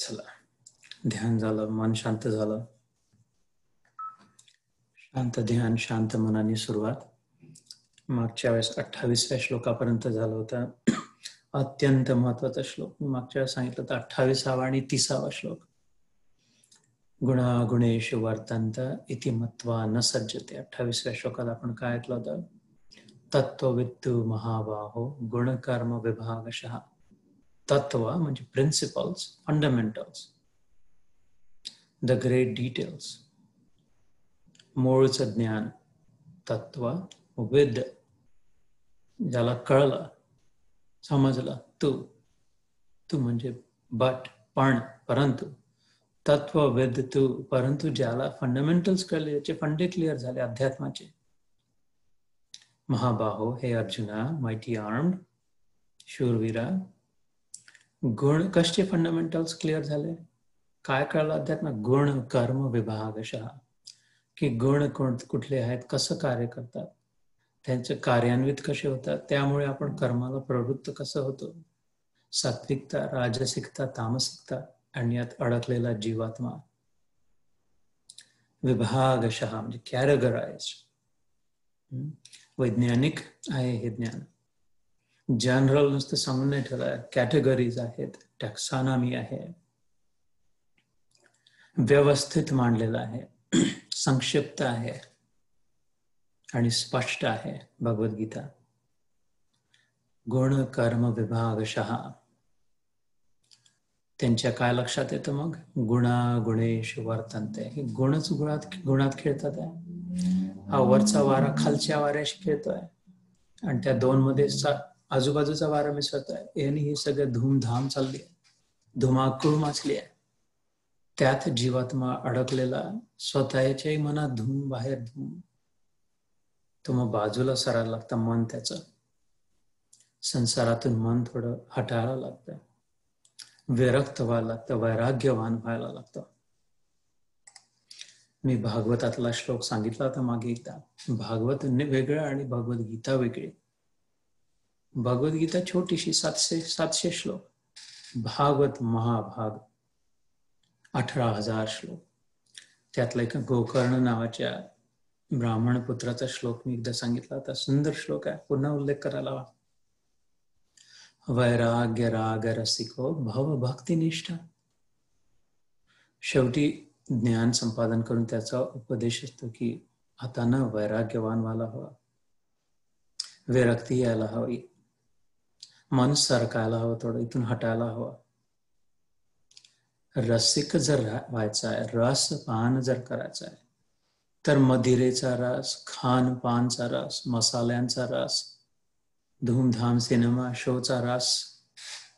चला, ध्यान झालं, मन शांत झालं. शांत ध्यान, शांत मनाने सुरुवात. मागच्या वेळेस 28व्या श्लोकापर्यंत झालं होतं. अत्यंत महत्वाचा श्लोक. मागच्या वेळेस सांगितलं होतं 28वा आणि 30वा श्लोक. गुणा गुणेषु वर्तन्त इति मत्वा न सज्जते. 28व्या श्लोकात आपण काय ऐकलं होतं? तत्ववित्तु महाबाहो गुणकर्म विभागशः. तत्व म्हणजे principles, fundamentals, the great details. मूळचं ज्ञान, तत्व, विद, ज्याला कळलं, समजलं, तू म्हणजे बट, परंतु, तत्वविद तू, परंतु ज्याला फंडामेंटल्स कळले, त्याचे फंडे क्लिअर झाले अध्यात्माचे. महाबाहो, हे अर्जुना, माइटी आर्म्ड, शूरवीरा. गुण, कशचे फंडामेंटल्स क्लिअर झाले? काय कळलं अध्यात्मात? गुण कर्म विभागशः, की गुण कुठले आहेत, कसं कार्य करतात, त्यांचे कार्यान्वित कसे होतात, त्यामुळे आपण कर्माला प्रवृत्त कसं होतो. सात्विकता, राजसिकता, तामसिकता आणि यात अडकलेला जीवात्मा. विभागशः म्हणजे कॅटेगराइज्ड. वैज्ञानिक आहे हे ज्ञान. जनरल नुसतं सांगून नाही ठेवलं, कॅटेगरीज आहेत, टॅक्सॉनॉमी आहे, व्यवस्थित मांडलेलं आहे, संक्षिप्त आहे आणि स्पष्ट आहे. भगवद्गीता. गुण कर्म विभागशः. त्यांच्या काय लक्षात येतं मग? गुणा गुणेषु वर्तन्ते. हे गुणच गुणात खेळतात आहे. हा वरचा वारा खालच्या वाऱ्याशी खेळतोय आणि त्या दोन मध्ये आजूबाजूचा वारा मिसळत आहे. यांनी ही सगळं धूमधाम चालली आहे, धुमाकूळ माचली आहे. त्यात जीवात्मा अडकलेला, स्वतःच्याही मनात धूम, बाहेर धूम. तो मग बाजूला सरायला लागतं मन त्याचं. संसारातून मन थोडं हटायला लागतं, विरक्त व्हायला लागतं, वैराग्यवान व्हायला लागतं. मी भागवतातला श्लोक सांगितला होता मागे एकदा. भागवत वेगळं आणि भगवद्गीता वेगळी. भगवद्गीता छोटीशी, 700 श्लोक. भागवत महाभाग, 18,000 श्लोक. त्यातला एक गोकर्ण नावाच्या ब्राह्मण पुत्राचा श्लोक मी एकदा सांगितला होता. सुंदर श्लोक आहे, पुन्हा उल्लेख करायला हवा. वैराग्य राग रसिको भव भक्तिनिष्ठा. शेवटी ज्ञान संपादन करून त्याचा उपदेश असतो की आता ना वैराग्यवान व्हायला हवा, विरक्ती यायला हवी, मन सरकायला हवं, थोडं इथून हटायला हवं. रसिक जर व्हायचा आहे, रस पान जर करायचा आहे, तर मदिरेचा रस, खान पानचा रस, मसाल्यांचा रस, धूमधाम सिनेमा शोचा रस,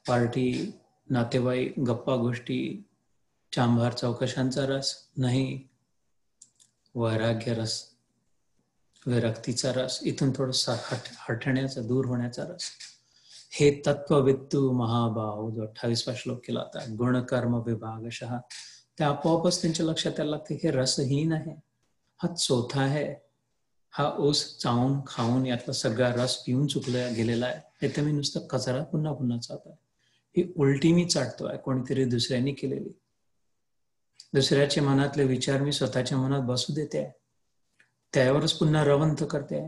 पार्टी, नातेवाईक, गप्पा गोष्टी, चांभार चौकशांचा रस नाही. वैराग्य रस, विरक्तीचा रस, इथून थोडंसं हटण्याचा, दूर होण्याचा रस. हे तत्ववित्तु महाबाहो, जो 28वा श्लोक केला होता, गुणकर्म विभागशः. त्या आपोआपच त्यांच्या लक्षात यायला लागते हे रसहीन आहे, हा चोथा आहे. हा ऊस चावून खाऊन यातला सगळा रस पिऊन चुकला गेलेला आहे. हे तर मी नुसतं कचरा पुन्हा पुन्हा चालत आहे. ही उलटी मी चाटतोय, कोणीतरी दुसऱ्यांनी केलेली. दुसऱ्याच्या मनातले विचार मी स्वतःच्या मनात बसू देते, त्यावरच पुन्हा रवंथ करते.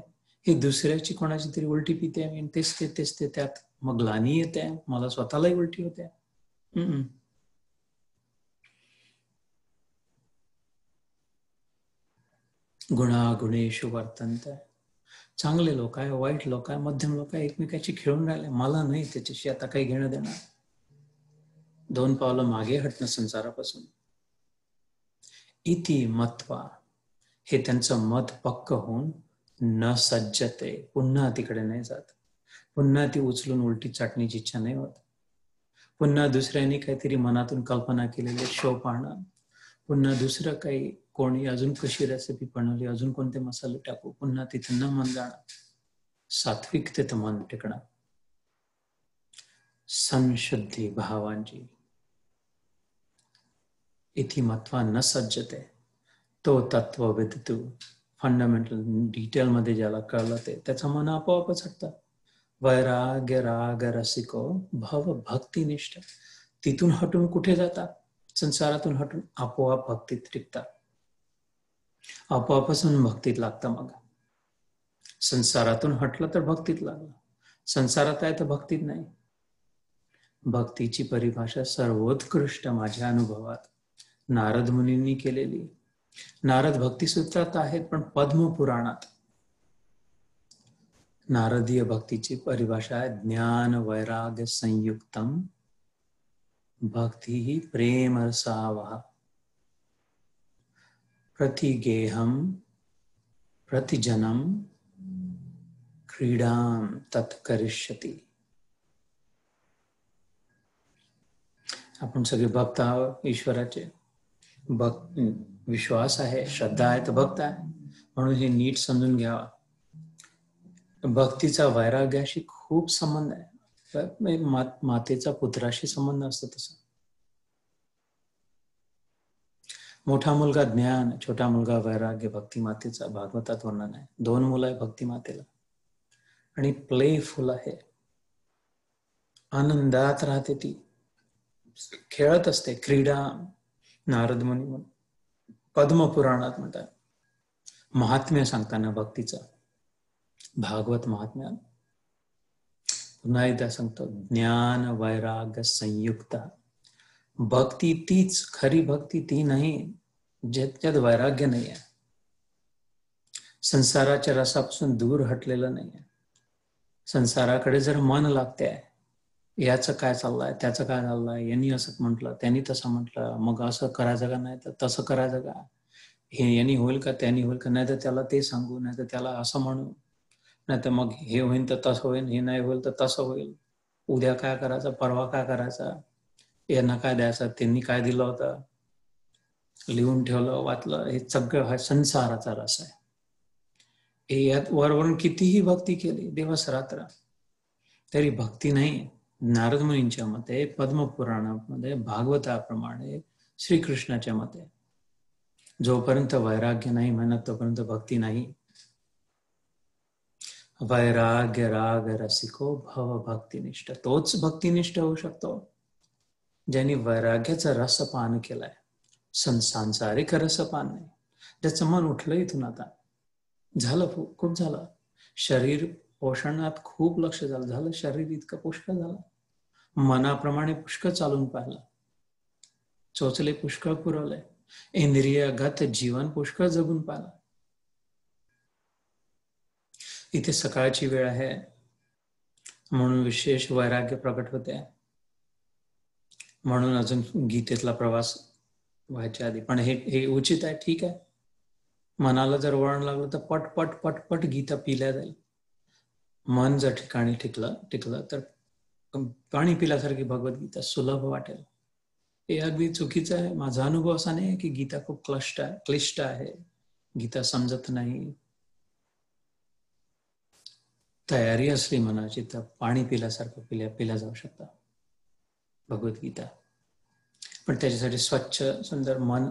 ही दुसऱ्याची कोणाची तरी उलटी पिते आणि तेच ते त्यात मग ग्लानी येते, मला स्वतःलाही उलटी होते. गुणा गुणेषु वर्तन्ते. चांगले लोक आहे, वाईट लोक आहे, मध्यम लोक आहे, एकमेकाची खेळून राहिले. मला नाही त्याच्याशी आता काही घेणं देणार. 2 पावलं मागे हटणं संसारापासून. इति मत्वा, हे त्यांचं मत पक्क होऊन, न सज्जते, पुन्हा तिकडे नाही जात. पुन्हा ती उचलून उलटी चाटणीची इच्छा नाही होत. पुन्हा दुसऱ्यांनी काहीतरी मनातून कल्पना केलेले शो पाहणं, पुन्हा दुसरं काही, कोणी अजून कशी रेसिपी बनवली, अजून कोणते मसाले टाकू, पुन्हा तिथे न मन जाणं. सात्विकतेत मन टिकणं, संशुद्धी भावांची. इति मत्वा न सज्जते, तो तत्वविद तू, फंडामेंटल डिटेल मध्ये ज्याला कळलं ते त्याचं मन आपोआपच हटतं. वैराग्य राग रसिको भव भक्तिनिष्ठ. तिथून हटून कुठे जातात? संसारातून हटून आपोआप भक्तीत टिकतात. आपोआपासून भक्तीत लागतं. मग संसारातून हटलं तर भक्तीत लागलं, संसारात आहे तर भक्तीत नाही. भक्तीची परिभाषा सर्वोत्कृष्ट माझ्या अनुभवात नारद मुनींनी केलेली. नारद भक्तिसूत्रात आहेत, पण पद्मपुराणात नारदीय भक्तीची परिभाषा आहे ज्ञान वैराग्य संयुक्तम भक्ति ही प्रेम रसावह प्रतिगेहम प्रतिजनम क्रीडाम तत्करिष्यति. आपण सगळे भक्त आहोत ईश्वराचे. विश्वास आहे, श्रद्धा आहे तर भक्त आहे. म्हणून हे नीट समजून घ्यावा. भक्तीचा वैराग्याशी खूप संबंध आहे. मातेचा पुत्राशी संबंध असतो तसा. मोठा मुलगा ज्ञान, छोटा मुलगा वैराग्य भक्ती मातेचा भागवतात वर्णन आहे. 2 मुलं आहे भक्ती मातेला. आणि प्लेफुल आहे, आनंदात राहते, ती खेळत असते. क्रीडा नारद मुनी म्हणून पद्मपुराणात म्हणतात. महात्म्य सांगताना भक्तीचा भागवत महात्म्य पुन्हा एकदा सांगतो, ज्ञान वैराग्य संयुक्त भक्ती तीच खरी भक्ती, ती नाही ज्याच्यात वैराग्य नाही आहे, संसाराच्या रसापासून दूर हटलेलं नाही आहे. संसाराकडे जर मन लागते आहे, याचं काय चाललंय, त्याचं काय चाललंय, यांनी असं म्हटलं, त्यांनी तसं म्हटलं, मग असं करायचं का, नाही तर तसं करायचं का, हे यांनी होईल का, त्यांनी होईल का, नाही तर त्याला ते सांगू, नाही तर त्याला असं म्हणू, नाही तर मग हे होईल तर तसं होईल, हे नाही होईल तर तसं होईल, उद्या काय करायचं, परवा काय करायचं, यांना काय द्यायचं, त्यांनी काय दिलं होतं, लिहून ठेवलं, वाचलं, हे सगळं हा संसाराचा रस आहे. हे यात वरवरून कितीही भक्ती केली दिवस रात्र तरी भक्ती नाही. नारद मुनींच्या मते, पद्मपुराणामध्ये, भागवताप्रमाणे, श्रीकृष्णाच्या मते जोपर्यंत वैराग्य नाही म्हणत तोपर्यंत भक्ती नाही. वैराग्य राग रसिको भव भक्तिनिष्ठ, तोच भक्तिनिष्ठ होऊ शकतो ज्यांनी वैराग्याचा रसपान केलाय, सांसारिक रसपान नाही. ज्याचं मन उठलं इथून, आता झालं, खूप झालं, शरीर पोषणात खूप लक्ष झालं, शरीर इतकं पुष्कळ झालं, मनाप्रमाणे पुष्कळ चालून पाहिलं, चोचले पुष्कळ पुरवले, इंद्रियगत जीवन पुष्कळ जगून पाहिलं. इथे सकाळची वेळ आहे म्हणून विशेष वैराग्य प्रकट होते, म्हणून अजून गीतेतला प्रवास व्हायच्या आधी. पण हे उचित आहे, ठीक आहे. मनाला जर वळण लागलं तर पट पट पट पट गीता पिल्या जाईल. मन जर ठिकाणी टिकलं तर पाणी पिल्यासारखी भगवद्गीता सुलभ वाटेल. हे अगदी चुकीचं आहे. माझा अनुभव असा नाही की गीता खूप क्लिष्ट आहे, गीता समजत नाही. तयारी असली मनाची तर पाणी पिल्यासारखं पिल्या जाऊ शकतं भगवद्गीता. पण त्याच्यासाठी स्वच्छ सुंदर मन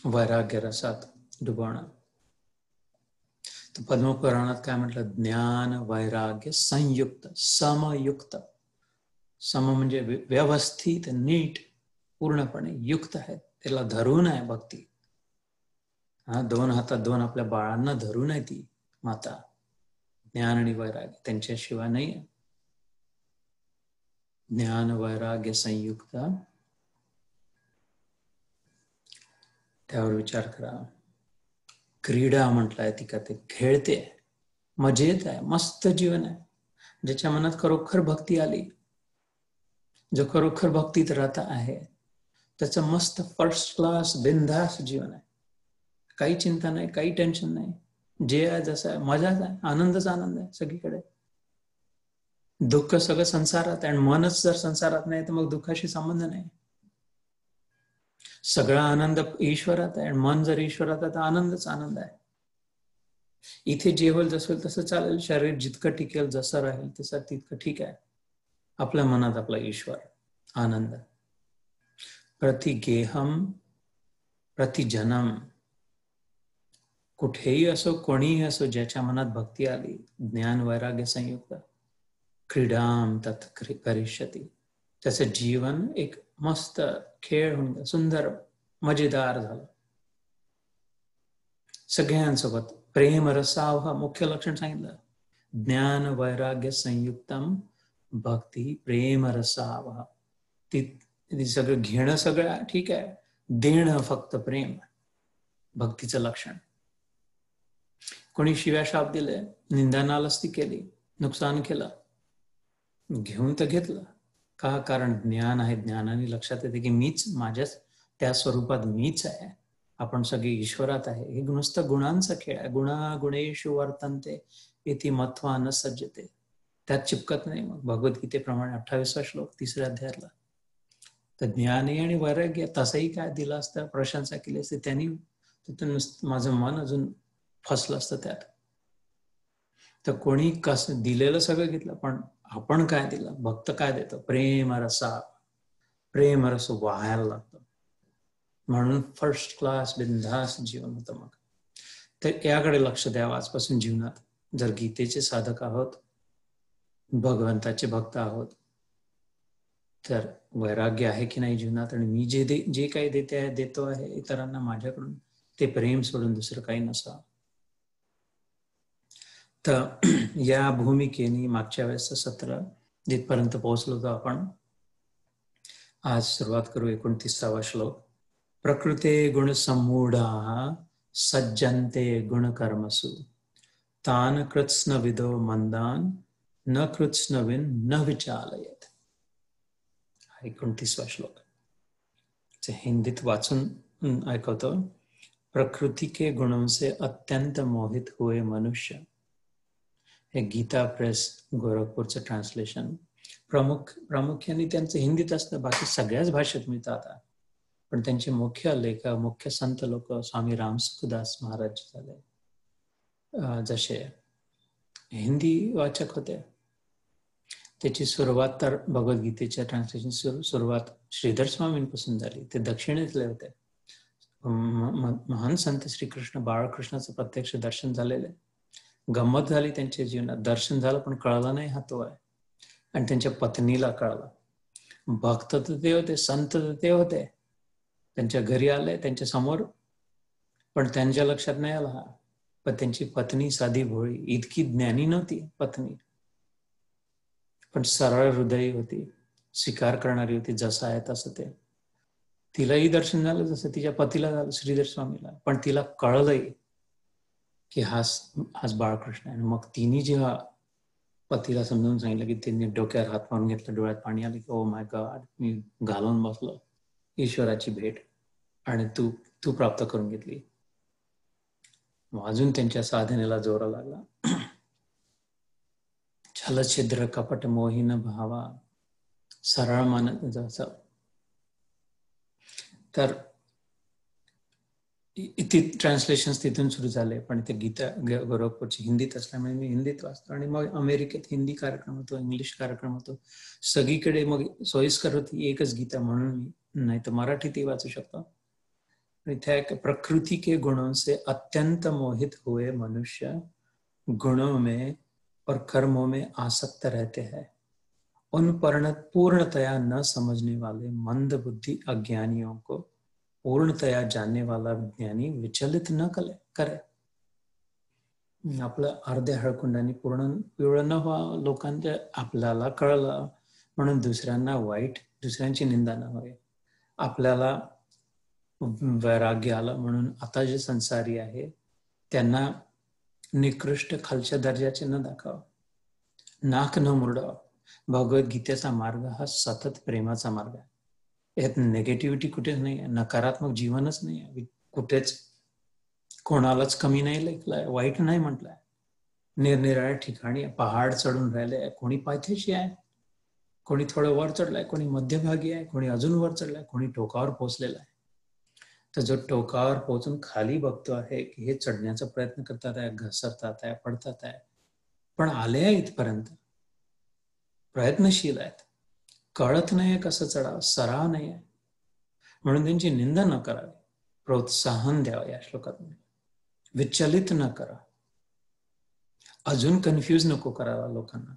वैराग्य रसात डुबवणं. तर पद्मपुराणात काय म्हटलं, ज्ञान वैराग्य संयुक्त, समयुक्त. सम म्हणजे व्यवस्थित, नीट, पूर्णपणे युक्त आहे, त्याला धरून आहे भक्ती. 2 हातात 2 आपल्या बाळांना धरून आहे ती माता. ज्ञान आणि वैराग्य त्यांच्याशिवाय नाही आहे. ज्ञान वैराग्य संयुक्त, त्यावर विचार करा. क्रीडा म्हटलंय, ती का ते खेळते, मजेत आहे, मस्त जीवन आहे. ज्याच्या मनात खरोखर भक्ती आली, जो खरोखर भक्तीत राहत आहे, त्याचं मस्त फर्स्ट क्लास बिनधास्त जीवन आहे. काही चिंता नाही, काही टेन्शन नाही, जे आहे जसं आहे, मजाच आहे, आनंदच आनंद आहे सगळीकडे. दुःख सगळं संसारात आहे, आणि मनच जर संसारात नाही तर मग दुःखाशी संबंध नाही. सगळा आनंद ईश्वरात आहे, आणि मन जर ईश्वरात आहे तर आनंदच आनंद आहे. इथे जे होईल जसं होईल तसं चालेल, शरीर जितकं टिकेल, जसं राहील तसं तितकं ठीक आहे. आपल्या मनात आपला ईश्वर, आनंद. प्रतिगेहम प्रतिजनम, कुठेही असो, कोणीही असो, ज्याच्या मनात भक्ती आली, ज्ञान वैराग्य संयुक्त, क्रीडाम तत् करिष्यति, त्याचं जीवन एक मस्त खेळ होऊन गेलं, सुंदर मजेदार झालं. सगळ्यांसोबत प्रेम रसाव मुख्य लक्षण सांगितलं. ज्ञान वैराग्य संयुक्तम भक्ती प्रेम रसाव. ती सगळं घेणं सगळं ठीक आहे, देणं फक्त प्रेम, भक्तीचं लक्षण. कोणी शिव्या शाप दिले, निंदा नालस्ती केली, नुकसान केलं, घेऊन तर घेतलं का? कारण ज्ञान आहे. ज्ञानाने लक्षात येते की मीच, माझ्याच त्या स्वरूपात मीच आहे, आपण सगळे ईश्वरात आहे. हे नुसतं गुणांचा खेळ आहे. गुणा गुणेषु वर्तन्ते इति मत्वा न सज्जते. त्यात चिपकत नाही. मग भगवद्गीतेप्रमाणे 28वा श्लोक 3ऱ्या अध्यायातला. तर ज्ञानी आणि वैराग्य तसंही काय दिलं असतं, प्रशंसा केली असते, त्यांनी माझं मन अजून फसलं असतं त्यात. तर कोणी कसं दिलेलं सगळं घेतलं, पण आपण काय दिलं? भक्त काय देतो? प्रेम रसा. प्रेम रस वाहायला लागतं, म्हणून फर्स्ट क्लास बिनधास्त जीवन होतं. मग तर याकडे लक्ष द्यावं आजपासून जीवनात. जर गीतेचे साधक आहोत, भगवंताचे भक्त आहोत, तर वैराग्य आहे की नाही जीवनात, आणि मी जे काही देतो आहे इतरांना माझ्याकडून, ते प्रेम सोडून दुसरं काही नसावं. तर या भूमिकेने मागच्या वेळेसचं सत्र जिथपर्यंत पोहोचलो होतो आपण. आज सुरुवात करू 29वा श्लोक. प्रकृते गुणसम्मूढाः सज्जन्ते गुणकर्मसु तान् कृत्स्नविदो मंदान् न कृत्स्नविन् न विचालयेत. 29वा श्लोक हिंदीत वाचून ऐकवतो. प्रकृति के गुणों से अत्यंत मोहित हुए मनुष्य. हे गीता प्रेस गोरखपूरचं ट्रान्सलेशन. प्रामुख्याने त्यांचं हिंदीत असतं, बाकी सगळ्याच भाषेत मिळतं आता. पण त्यांचे मुख्य लेखक, मुख्य संत लोक स्वामी रामसुखदास महाराज झाले, जसे हिंदी वाचक होते. त्याची सुरुवात तर भगवद्गीतेच्या ट्रान्सलेशन सुरुवात श्रीधर स्वामींपासून झाली. ते दक्षिणेतले होते. महान संत श्रीकृष्ण बाळकृष्णाचं प्रत्यक्ष दर्शन झालेलं आहे. गंमत झाली त्यांच्या जीवनात. दर्शन झालं पण कळलं नाही हा तो आहे. आणि त्यांच्या पत्नीला कळलं. भक्त तर ते होते, संत तर ते होते, त्यांच्या घरी आले, त्यांच्या समोर, पण त्यांच्या लक्षात नाही आला हा. पण त्यांची पत्नी साधी भोळी, इतकी ज्ञानी नव्हती पत्नी, पण सरळ हृदयी होती, स्वीकार करणारी होती, जसं आहे तसं ते. तिलाही दर्शन झालं जसं तिच्या पतीला झालं, श्रीधर स्वामीला. पण तिला कळलंय की हाच बाळकृष्ण आहे. मग तिने जेव्हा पतीला समजावून सांगितलं, की त्यांनी डोक्यावर हात मारून घेतलं, डोळ्यात पाणी आले, की ओ माय गॉड, मी घालून बसलो ईश्वराची भेट, आणि तू प्राप्त करून घेतली. अजून त्यांच्या साधनेला जोर लागला. छल छिद्र कपट मोहीन भावा सरळ मन जसं. तर ट्रान्सलेशन तिथून सुरू झाले. पण ते गीता गोरखपूरची हिंदीत असल्यामुळे मी हिंदीत वाचतो. आणि मग अमेरिकेत हिंदी कार्यक्रम होतो, इंग्लिश कार्यक्रम होतो, सगळीकडे मग सोयीस्कर होती एकच गीता, म्हणून मी नाही तर मराठीतही वाचू शकतो. इथे प्रकृति के गुणों से अत्यंत मोहित हुए मनुष्य गुणों में और कर्मों में आसक्त रहते हैं. उन पूर्णतया न समझने वाले मंद बुद्धि अज्ञानियों को पूर्णतया जानने वाला विज्ञानी विचलित न करे. आपलं अर्ध्या हळकुंडाने पूर्ण पिवळं न व्हा. लोकांच्या आपल्याला कळलं म्हणून दुसऱ्यांना वाईट, दुसऱ्यांची निंदा न होय. आपल्याला वैराग्य आलं म्हणून आता जे संसारी आहे त्यांना निकृष्ट खालच्या दर्जाचे न दाखव, नाक न मुरडाव. भगवद्गीतेचा मार्ग हा सतत प्रेमाचा मार्ग आहे. यात नेगेटिव्हिटी कुठेच नाही आहे, नकारात्मक जीवनच नाही आहे. कुठेच कोणालाच कमी नाही लेखलंय, वाईट नाही म्हटलंय. निरनिराळ्या ठिकाणी पहाड चढून राहिले, कोणी पायथ्याशी आहे, कोणी थोडं वर चढलाय, कोणी मध्यभागी आहे, कोणी अजून वर चढलाय, कोणी टोकावर पोहोचलेला आहे. तर जो टोकावर पोहोचून खाली बघतो आहे की हे चढण्याचा प्रयत्न करतात आहे, घसरतात आहे, पडतात आहे, पण आले आहे इथपर्यंत, प्रयत्नशील आहेत. कळत नाही कसं चढावं, सराव नाही आहे, म्हणून त्यांची निंदा न करावी, प्रोत्साहन द्यावं. या श्लोकात विचलित न करा, अजून कन्फ्यूज नको करावा लोकांना.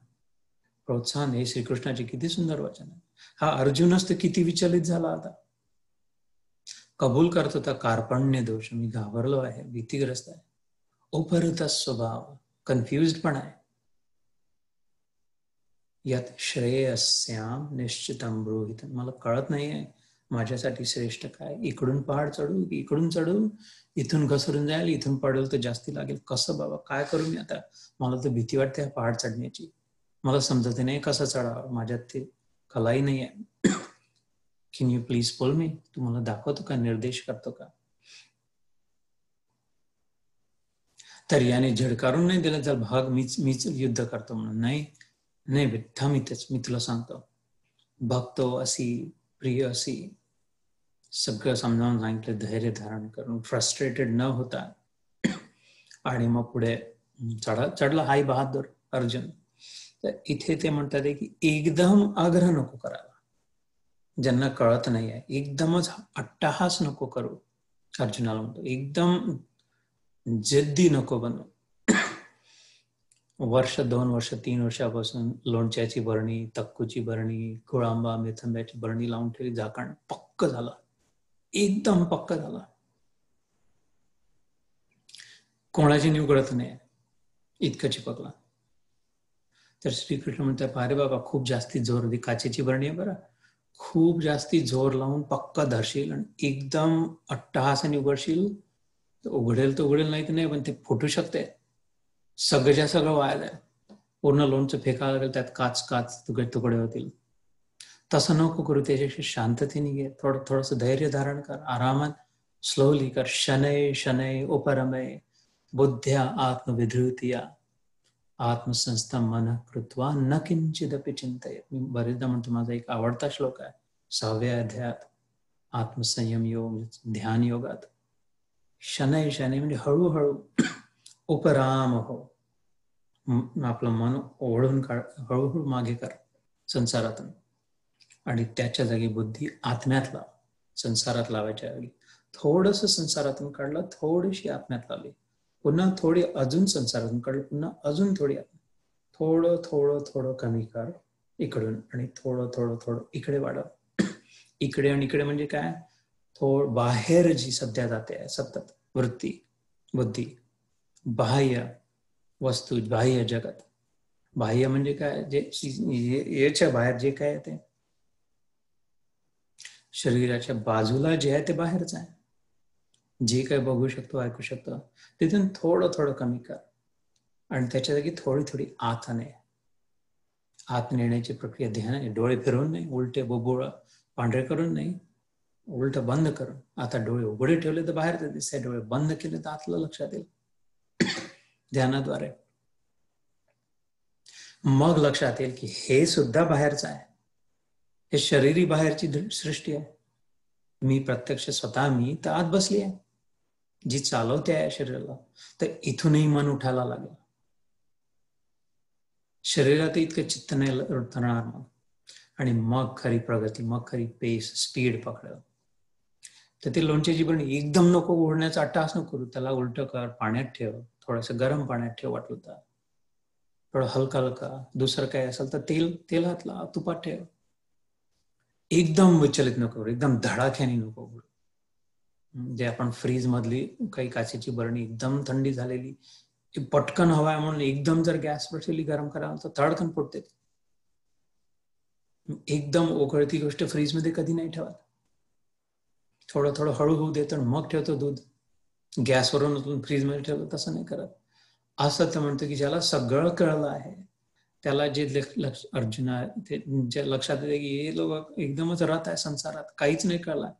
प्रोत्साहन हे श्रीकृष्णाचे किती सुंदर वचन आहे. हा अर्जुनच तर किती विचलित झाला आता. कबूल करत होता कार्पण्य दोष, मी घाबरलो आहे, भीतीग्रस्त आहे, उपरत स्वभाव, कन्फ्युज्ड पण आहे. यात श्रेयस्याम निश्चितम ब्रूहित, मला कळत नाहीये माझ्यासाठी श्रेष्ठ काय. इकडून पहाड चढू की इकडून चढू, इथून घसरून जाईल, इथून पडेल तर जास्ती लागेल, कसं बाबा काय करू मी आता. मला तर भीती वाटते पहाड चढण्याची, मला समजत नाही कसं चढावं, माझ्यात ते कलाही नाही आहे. कॅन यू प्लीज पुल मी, तू मला दाखवतो का, निर्देश करतो का. तर याने झडकारून नाही दिला, जर भाग मीच युद्ध करतो म्हणून. नाही नाही थांब इथेच, मी तुला सांगतो. भक्तो असी, प्रिय असी, सगळं समजावून सांगितलं, धैर्य धारण करून, फ्रस्ट्रेटेड न होता. आणि मग पुढे चढला हाय बहादूर अर्जुन. तर इथे ते म्हणतात की एकदम आग्रह नको करायला, ज्यांना कळत नाही आहे, एकदमच अट्टहास नको करू. अर्जुनाला म्हणतो एकदम जिद्दी नको बनू. वर्ष 2 वर्ष 3 वर्षापासून लोणच्याची बरणी, तक्कूची बरणी, कुळांबा मेथंब्याची बरणी लावून ठेवली, झाकण पक्क झाला, एकदम पक्क झाला, कोणाची निवडत नाही, इतकं चिपकला. तर श्रीकृष्ण म्हणतात, अरे बाबा खूप जास्ती जोर दे, काचेची बरणी आहे बरं, खूप जास्ती जोर लावून पक्का धरशील आणि एकदम अट्टहासाने उघडशील तर उघडेल, तर उघडेल, नाही तर नाही, पण ते फुटू शकते, सगळ्या सगळं वाया जाईल, पूर्ण लोणचं फेकायला लागेल, त्यात काच तुकडे होतील. तसं नको करू, त्याच्याशी शांततेने घे, थोडंसं धैर्य धारण कर, आरामात स्लोली कर. शनय शनय उपरमय बुद्ध्या आत्मविधृतिया आत्मसंस्था मन कृत्वा न किंचिदपि चिंतय. मी बरेचदा म्हणतो, माझा एक आवडता श्लोक आहे 6व्या अध्यायात आत्मसंयम योग, ध्यान योगात. शनय शनय म्हणजे हळूहळू, उपराम हो, आपलं मन ओढून काढ, हळूहळू मागे कर संसारातून, आणि त्याच्या जागी बुद्धी आत्म्यात लाव. संसारात लावायच्या जागी थोडस संसारातून काढलं, थोडीशी आत्म्यात लावली, पुन्हा थोडी अजून संसारातून काढलं, पुन्हा अजून थोडी आत्म्यात, थोडं थोडं थोडं कमी कर इकडून, आणि थोडं थोडं थोडं इकडे वाढव. इकडे आणि इकडे म्हणजे काय, बाहेर जी सध्या जाते आहे सतत वृत्ती, बुद्धी, बाह्य वस्तू, बाह्य जगत. बाह्य म्हणजे काय, जे याच्या बाहेर जे काय ते शरीराच्या बाजूला जे आहे ते बाहेरच आहे, जे काय बघू शकतो, ऐकू शकतो, तिथून थोडं थोडं कमी कर, आणि त्याच्या जागी थोडी थोडी आत नेण्याची प्रक्रिया ध्यान. डोळे फिरवून नाही, उलटे बोबोळ पांढरे करून नाही, उलट बंद करून. आता डोळे उघडे ठेवले तर बाहेरच दिसते, डोळे बंद केले तर आतलं लक्षात येईल ध्यानाद्वारे. मग लक्षात येईल की हे सुद्धा बाहेरचं आहे, हे शरीरी बाहेरची सृष्टी आहे, मी प्रत्यक्ष स्वतः मी तर आत बसली आहे, जी चालवते आहे शरीराला. तर इथूनही मन उठायला लागेल, शरीरात इतकं चित्त नाही उतरणार मग, आणि मग खरी प्रगती, मग खरी पेस, स्पीड पकडेल. तर ते लोणच्याची बरणी एकदम नको ओढण्याचा अट्टहास नको करू, त्याला उलट कर, पाण्यात ठेव, थोडंसं गरम पाण्यात ठेव वाटलं तर, थोडं हलका हलका, दुसरं काय असेल तर तेलात लाव, तुपात ठेव. एकदम विचलित नको करू, एकदम धडाक्याने नको करू. जे आपण फ्रीज मधली काही काचेची बरणी एकदम थंडी झालेली, पटकन हवा आहे म्हणून एकदम जर गॅस ठेवली गरम करायला तर धडकन फुटते. एकदम उकळती गोष्ट फ्रीज मध्ये कधी नाही ठेवत, थोडं थोडं हळू होऊ देतो मग ठेवतो दूध. गॅसवरून फ्रीज मध्ये ठेवलं तसं नाही करत. असं तर म्हणतो की ज्याला सगळं कळलं आहे, त्याला जे अर्जुना जे लक्षात येते की हे लोक एकदमच राहत आहे संसारात, काहीच नाही कळलं,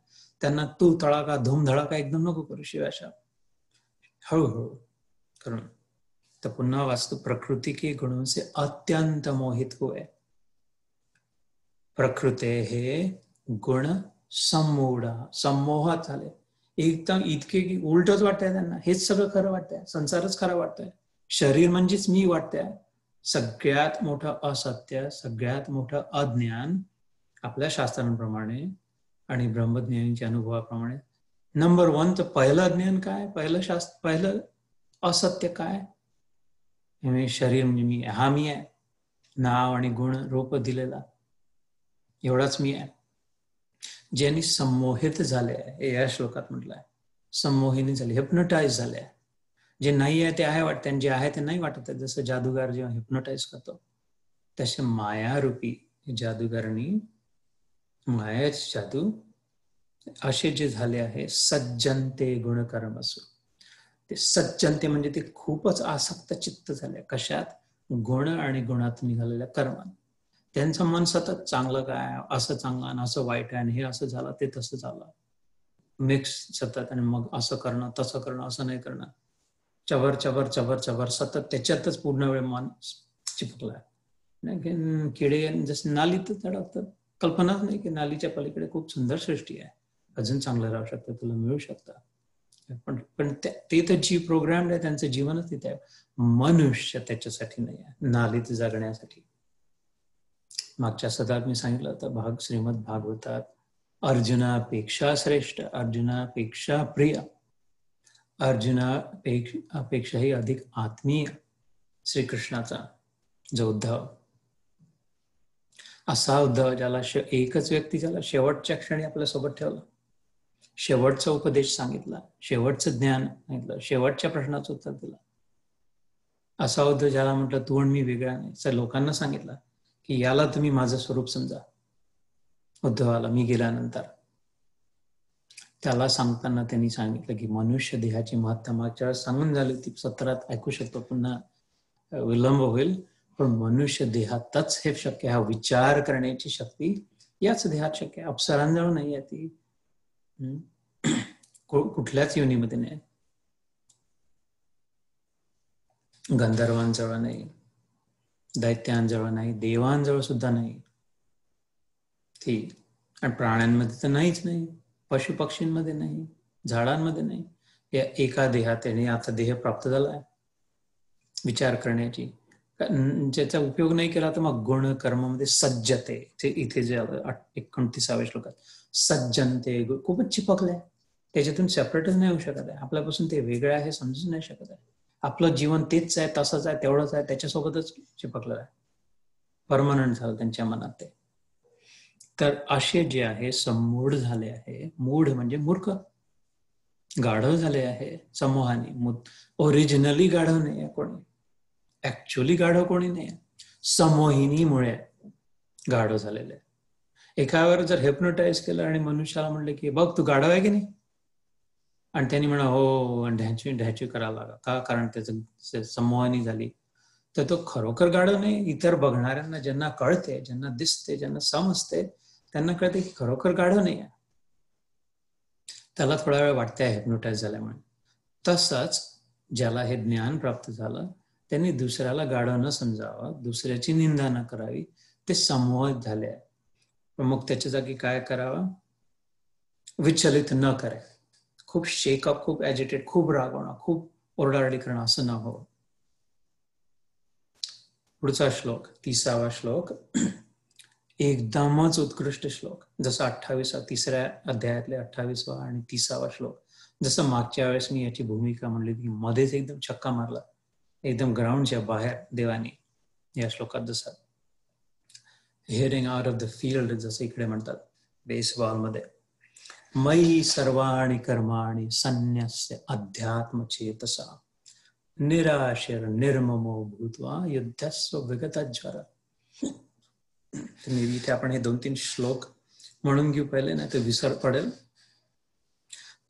त्यांना तू तळाका धूम धडाका एकदम नको करू, शिवाशा हळूहळू करून. तर पुन्हा वास्तु प्रकृति के गुणों से अत्यंत मोहित हुए, प्रकृते हे गुण संमोहात झाले, एकदम इतके की उलटच वाटतंय त्यांना, हेच सगळं खरं वाटतंय, संसारच खरं वाटतंय, शरीर म्हणजेच मी वाटतंय. सगळ्यात मोठं असत्य, सगळ्यात मोठं अज्ञान आपल्या शास्त्रांप्रमाणे आणि ब्रह्मज्ञानीच्या अनुभवाप्रमाणे. नंबर 1 तर पहिलं ज्ञान काय, पहिलं असत्य काय, शरीर म्हणजे मी, हा मी आहे, नाव आणि गुण रूप दिलेला, एवढाच मी आहे. ज्यांनी संमोहित झाले आहे, या श्लोकात म्हटलंय, संमोहिनी झाली, हिप्नोटाईज झाले आहे. जे नाही आहे ते आहे वाटते आणि जे आहे ते नाही वाटत आहे. जसं जादूगार जेव्हा हिप्नोटाईज करतो तसे मायारूपी जादूगारनी, मायाच जादू असे जे झाले आहे, सज्जनते गुणकर्मसु. ते सज्जनते म्हणजे ते खूपच आसक्त चित्त झाले कशात? गुण आणि गुणात निघालेल्या कर्मात. त्यांचं मन सतत चांगलं काय, असं चांगलं आणि असं वाईट आहे, आणि हे असं झालं ते तसं झालं, मिक्स सतत. आणि मग असं करणं तसं करणं, असं नाही करणं, चवर चवर चवर चवर सतत त्याच्यातच पूर्ण वेळ मन चिपकलाय. नाही किडे जसे नालीत अडकतात, कल्पनाच नाही की नालीच्या पलीकडे खूप सुंदर सृष्टी आहे, अजून चांगलं राहू शकतं, तुला मिळू शकतं. पण ते तर जी प्रोग्राम आहे त्यांचं जीवनच तिथे आहे. मनुष्य त्याच्यासाठी नाही आहे, नालीत जगण्यासाठी. मागच्या सत्रात मी सांगितलं होतं, श्रीमद भागवतात, अर्जुनापेक्षा श्रेष्ठ, अर्जुनापेक्षा प्रिय, अर्जुनापेक्षाही अधिक आत्मीय श्रीकृष्णाचा जो उद्धव, असा उद्धव ज्याला एकच व्यक्ती ज्याला शेवटच्या क्षणी आपल्या सोबत ठेवलं, शेवटचा उपदेश सांगितला, शेवटचं ज्ञान सांगितलं, शेवटच्या प्रश्नाचं उत्तर दिलं. असा उद्धव ज्याला म्हटलं तू आणि मी वेगळा नाही, तर लोकांना सांगितलं की याला तुम्ही माझं स्वरूप समजा. उद्धवाला मी गेल्यानंतर त्याला सांगताना त्यांनी सांगितलं की मनुष्य देहाची महत्ता मागच्या वेळेस सांगून झाली, ती सत्रात ऐकू शकतो, पुन्हा विलंब होईल. पण मनुष्य देहातच हे शक्य, हा विचार करण्याची शक्ती याच देहात शक्य आहे. अप्सरांजवळ नाही आहे ती, कुठल्याच योनीमध्ये नाही, गंधर्वांजवळ नाही, दैत्यांजवळ नाही, देवांजवळ सुद्धा नाही ती. आणि प्राण्यांमध्ये तर नाहीच नाही, पशु पक्षींमध्ये नाही, झाडांमध्ये नाही. या एका देहात याने आता देह प्राप्त झाला आहे विचार करण्याची. ज्याचा उपयोग नाही केला तर मग गुण कर्मामध्ये सज्जते, इथे जे 29व्या श्लोकात सज्जनते, खूपच चिपकलंय, त्याच्यातून सेपरेटच नाही होऊ शकत आहे. आपल्यापासून ते वेगळं आहे समजूच नाही शकत आहे. आपलं जीवन तेच आहे, तसंच आहे, तेवढंच आहे, त्याच्यासोबतच चिपकलं आहे, परमनंट झालं त्यांच्या मनात ते. तर असे जे आहे संमूढ झाले आहे, मूढ म्हणजे मूर्ख, गाढव झाले आहे समूहाने. ओरिजिनली गाढव नाही आहे कोणी, ऍक्च्युअली गाढव कोणी नाही, समोहिनीमुळे गाढव झालेले. एकावर जर हिप्नोटाईज केलं आणि मनुष्याला म्हणलं की बघ तू गाढव आहे की नाही, आणि त्यांनी म्हणा हो ढॅची करायला लागा का, कारण त्याचं समोहानी झाली, तर तो खरोखर गाढव नाही. इतर बघणाऱ्यांना ज्यांना कळते, ज्यांना दिसते, ज्यांना समजते, त्यांना कळते की खरोखर गाढव नाही आहे. त्याला थोडा वेळ वाटतंय हिप्नोटाईज झाल्यामुळे. तसंच ज्याला हे ज्ञान प्राप्त झालं त्यांनी दुसऱ्याला गाढव न समजावं, दुसऱ्याची निंदा न करावी, ते समोहित झाले आहे. मग त्याच्या जागी काय करावं? विचलित न करे, खूप शेकअप, खूप ॲजिटेट, खूप रागवणं, खूप ओरडारडी करणं, असं न हो. पुढचा श्लोक 30वा श्लोक एकदमच उत्कृष्ट श्लोक. जसं 3ऱ्या अध्यायातले 28वा आणि 30वा श्लोक, जसं मागच्या वेळेस मी याची भूमिका म्हणली की मध्येच एकदम छक्का मारला, एकदम ग्राउंडच्या बाहेर देवाने या श्लोकात. जसं hearing out of the field, जसं इकडे म्हणतात बेसबॉल मध्ये, मयि सर्वाणि कर्माणि संन्यस्य अध्यात्म चेतसा निराशीर निर्ममो भूत्वा युद्धस्व विगतज्वर. इथे आपण हे 2-3 श्लोक म्हणून घेऊ पहिले, नाही तर विसर पडेल.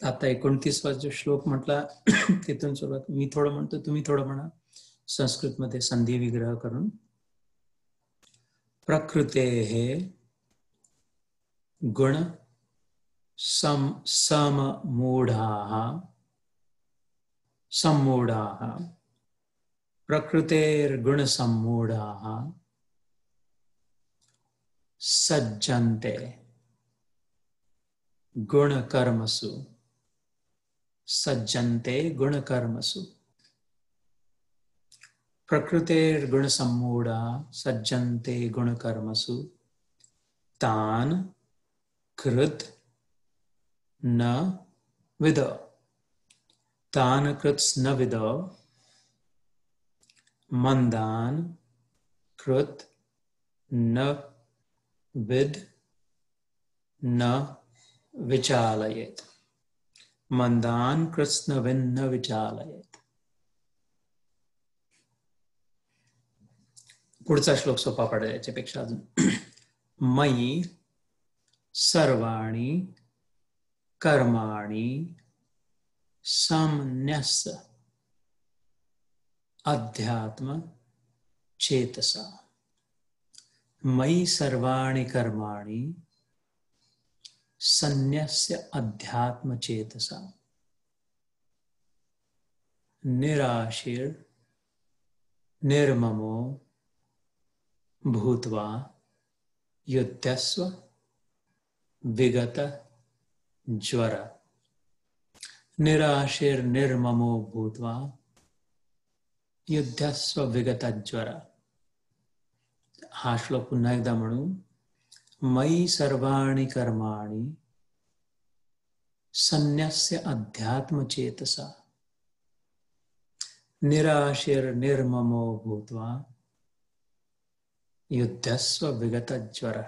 आता 29वा जो श्लोक म्हटला तिथून सुरुवात, मी थोडं म्हणतो तुम्ही थोडं म्हणा, संस्कृत मध्ये संधी विग्रह करून. प्रकृतेः गुण सम्मूढाः प्रकृतेर्गुण सम्मूढाः सज्जन्ते गुणकर्मसु, सज्जन्ते गुणकर्मसु. प्रकृतेर्गुण सम्मूढा सज्जन्ते गुणकर्मसु तान कृत न विद, तान कृत न विद मंदान कृत न विद न विचालयेत. मंदान कृत्स्नविन्न विचालयेत. पुढचा श्लोक सोपा पडेल याच्यापेक्षा अजून. मयि सर्वाणि कर्माणि संन्यस्य अध्यात्म चेतसा. मयि सर्वाणि कर्माणि संन्यस्य अध्यात्म चेतसा. निराशीर निर्ममो भूत्वा युध्यस्व विगत ज्वर. निराशीर निर्ममो भूत्वा युध्यस्व विगत ज्वर. हा श्लोक पुन्हा एकदा म्हणू. मयि सर्वाणि कर्माणि संन्यस्य अध्यात्म चेतसा. निराशीर निर्ममो भूत्वा युद्धस्व विगत ज्वर.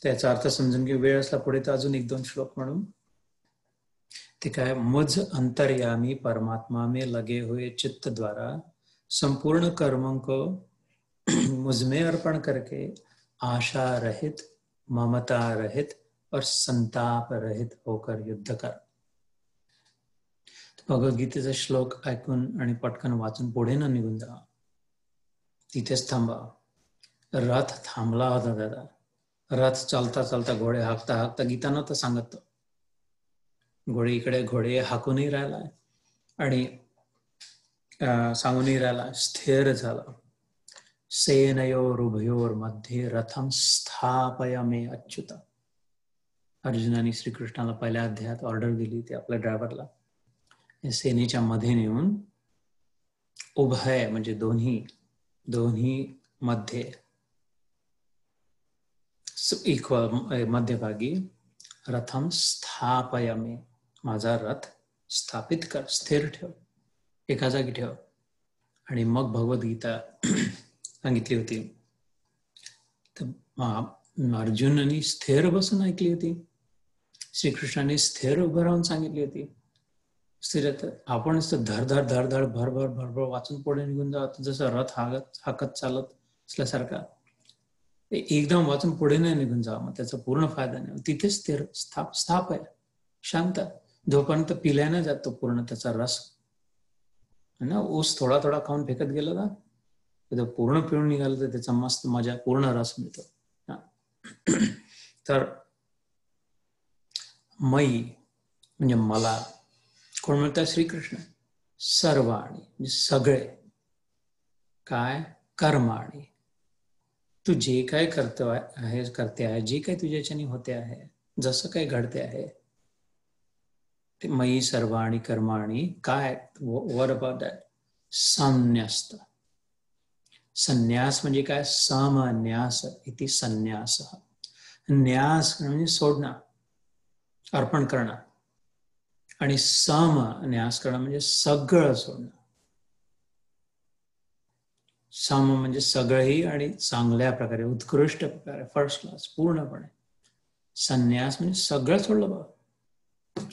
त्याचा अर्थ समजून घेऊ. वेळ असला पुढे तर अजून 1-2 श्लोक म्हणून. ते काय. मुझ अंतर्यामी परमात्मा में लगे हुए चित्त द्वारा संपूर्ण कर्मों को मुझ में अर्पण करके आशा रहित, ममता रहित और संताप रहित होकर युद्ध कर. भगवद्गीतेचा श्लोक ऐकून आणि पटकन वाचून पुढे न निघून जा. तिथेच थांबा. रथ थांबला होता दादा. रथ चालता चालता घोडे हाकता हाकता गीता नव्हतं सांगत. घोडे इकडे घोडे हाकूनही राहिला आणि सांगूनही राहिला. स्थिर झाला. सेनयोर उभयोर मध्ये रथम स्थापय मे अच्युत. अर्जुनाने श्रीकृष्णाला पहिल्या अध्यायात ऑर्डर दिली ते आपल्या ड्रायव्हरला. सेनेच्या मध्ये नेऊन उभय म्हणजे दोन्ही मध्ये इक्वल मध्यभागी रथम स्थापयामे. माझा रथ स्थापित कर, स्थिर ठेव, एका जागी ठेव. आणि मग भगवद्गीता सांगितली होती. तर अर्जुनाने स्थिर बसून ऐकली होती. श्रीकृष्णाने स्थिर उभं राहून सांगितली होती. स्थिर आपणच धर धर धर धर भरभर भरभर वाचून पुढे निघून जात जसं रथ हाकत चालत असल्यासारखा. एकदम वाचून पुढे नाही निघून जावं, मग त्याचा पूर्ण फायदा नाही. तिथेच स्थिर स्थाप आहे, शांत. जोपर्यंत पिल्या नाही जात तो पूर्ण त्याचा रस ना. ऊस थोडा थोडा खाऊन फेकत गेला ना, पूर्ण पिळून निघालं तर त्याचा मस्त मजा पूर्ण रस मिळतो. तर मयी म्हणजे मला कोण म्हणतात? श्रीकृष्ण. सर्वाणी म्हणजे सगळे. काय? कर्माणी. तू जे काय करते आहे, जे काही तुझ्याच्याने होते आहे, जसं काही घडते आहे ते मयी सर्वाणी कर्माणी. काय? What about that? संन्यस्त. संन्यास म्हणजे काय? समन्यास इति संन्यास. न्यास म्हणजे सोडणं, अर्पण करणं. आणि समन्यास करणं म्हणजे सगळं सोडणं. सम म्हणजे सगळंही आणि चांगल्या प्रकारे, उत्कृष्ट प्रकारे, फर्स्ट क्लास, पूर्णपणे. संन्यास म्हणजे सगळं सोडलं बा.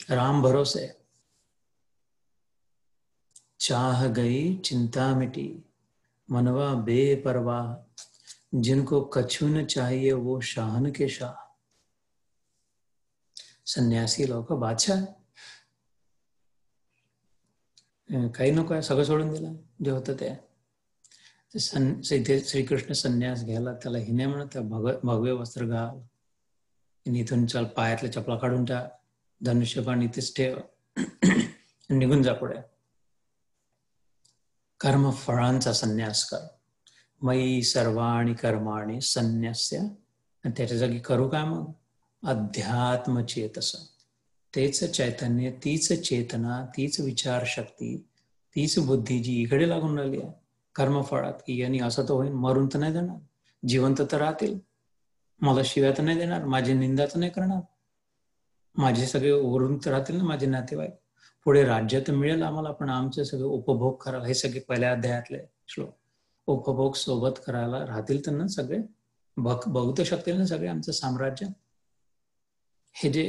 राम भरोसे. चाह गई चिंता मिटी, मनवा बेपरवाह, जिनको कछु न चाहिए वो शाहन के शाह. संन्यासी लोक बादशाह. काही नको आहे, सगळं सोडून दिलं जे होतं ते. इथे श्रीकृष्ण संन्यास घ्यायला त्याला हिने म्हणत, भगवे वस्त्र घाल, इथून चल, पायातल्या चपला काढून टाक, धनुष्यबाण इथेच ठेव, निघून जा पुढे. कर्म फळांचा संन्यास कर. मयी सर्वाणी कर्माणी संन्यस्य. आणि त्याच्या जागी करू काय मग? अध्यात्म चेतस. तेच चैतन्य, तीच चेतना, तीच विचारशक्ती, तीच बुद्धी जी इकडे लागून राहिली आहे कर्मफळात, की यांनी असं तर होईल, मरून तर नाही देणार, जिवंत तर राहतील, मला शिव्या तर नाही देणार, माझी निंदा तर नाही करणार, माझे सगळे ओरून तर राहतील ना माझे नातेवाईक, पुढे राज्य तर मिळेल आम्हाला, पण आमचे सगळे उपभोग करायला, हे सगळे पहिल्या अध्यायातले श्लोक, उपभोग सोबत करायला राहतील तर ना सगळे, बघू तर शकतील ना सगळे आमचं साम्राज्य. हे जे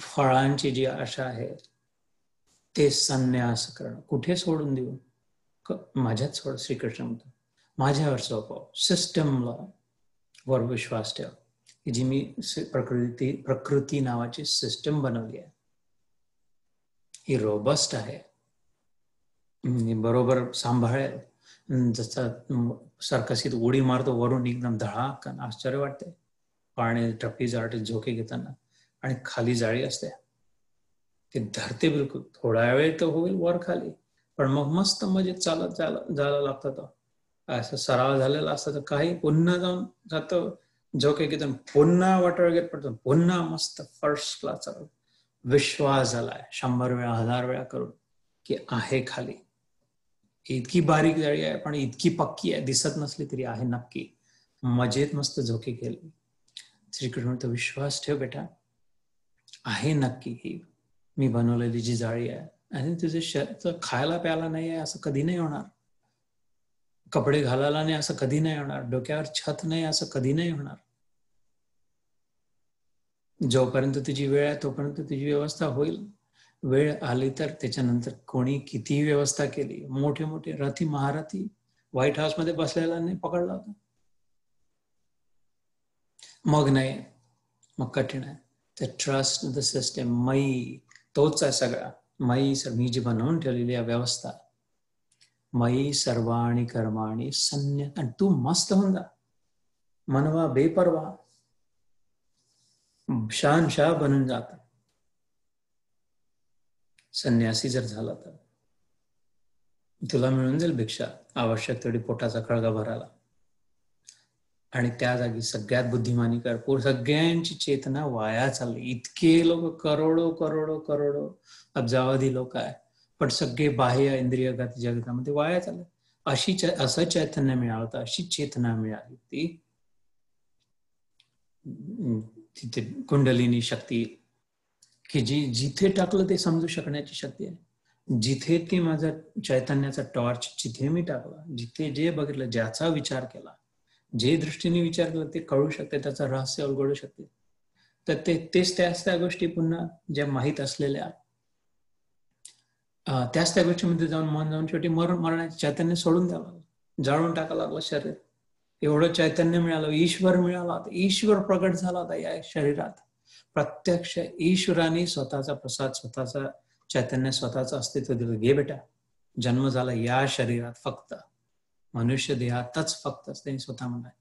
फळांची जी आशा आहे ते संन्यास करणं, कुठे सोडून देऊ? माझ्यात सोड. श्रीकृष्ण म्हणतो माझ्यावर सोपव. सिस्टमला वर विश्वास ठेव, की जी मी प्रकृती नावाची सिस्टम बनवली आहे ही रोबस्ट आहे, बरोबर सांभाळेल. जसं सर्कसीत उडी मारतो वरून एकदम धडाकन, आश्चर्य वाटते. पाणी ट्रपीज आर्टिस्ट झोके घेताना, आणि खाली जाळी असते ते धरते बिलकुल. थोडा वेळ तर होईल वर खाली, पण मग मस्त मजेत चालत जायला लागतं. तो असं सराव झालेला असतं तर काही पुन्हा जाऊन जातं झोके घेतो, पुन्हा वाटोळ घेत पडतो, पुन्हा मस्त फर्स्ट क्लास चालत. विश्वास झालाय 100 वेळा 1000 वेळा करून की आहे खाली. इतकी बारीक जाळी आहे पण इतकी पक्की आहे, दिसत नसली तरी आहे नक्की. मजेत मस्त झोके केले. श्रीकृष्ण म्हणतो विश्वास ठेव बेटा, आहे नक्की ही मी बनवलेली जी जाळी आहे. आणि तुझे शरीर खायला प्यायला नाही आहे असं कधी नाही होणार, कपडे घालायला नाही असं कधी नाही होणार, डोक्यावर छत नाही असं कधी नाही होणार. जोपर्यंत तुझी वेळ आहे तोपर्यंत तुझी व्यवस्था होईल. वेळ आली तर त्याच्यानंतर कोणी किती व्यवस्था केली, मोठे मोठे रथी महारथी व्हाईट हाऊस मध्ये बसलेला नाही पकडला होता. मग नाही, मग कठीण आहे. तर ट्रस्ट द सिस्टम. मई तोच आहे सगळा. मई मी जी बनवून ठेवलेली आहे व्यवस्था, मई सर्वाणी कर्माणी संन्य. आणि तू मस्त होऊन जा, मनवा बेपरवा, शहानशाह बनून जात. संन्यासी जर झाला तर तुला मिळून जाईल भिक्षा, आवश्यक तेवढी पोटाचा खळगा भरायला. आणि त्या जागी सगळ्यात बुद्धिमानी कर. सगळ्यांची चेतना वाया चालली. इतके लोक, करोडो करोडो करोडो अब्जावधी लोक आहे, पण सगळे बाह्य इंद्रियगत जगतामध्ये वाया चालले. असं चैतन्य मिळालं होतं, अशी चेतना मिळाली ती तिथे कुंडलिनी शक्ती, की जी जिथे टाकलं ते समजू शकण्याची शक्ती आहे. जिथे ती माझा चैतन्याचा टॉर्च जिथे मी टाकला, जिथे जे बघितलं, ज्याचा विचार केला, जे दृष्टीने विचार केला ते कळू शकते, त्याचं रहस्य उलगडू शकते. तर तेच त्या गोष्टी पुन्हा ज्या माहीत असलेल्या त्याच त्या गोष्टीमध्ये मन जाऊन शेवटी मरणाचे चैतन्य सोडून द्यावं लागलं, जाळून टाकावं लागलं शरीर. एवढं चैतन्य मिळालं, ईश्वर मिळाला होता, ईश्वर प्रगट झाला होता या शरीरात. प्रत्यक्ष ईश्वराने स्वतःचा प्रसाद, स्वतःचा चैतन्य, स्वतःचं अस्तित्व दिलं. घे बेटा, जन्म झाला या शरीरात, फक्त मनुष्य देहातच फक्त त्यांनी स्वतः म्हणलाय.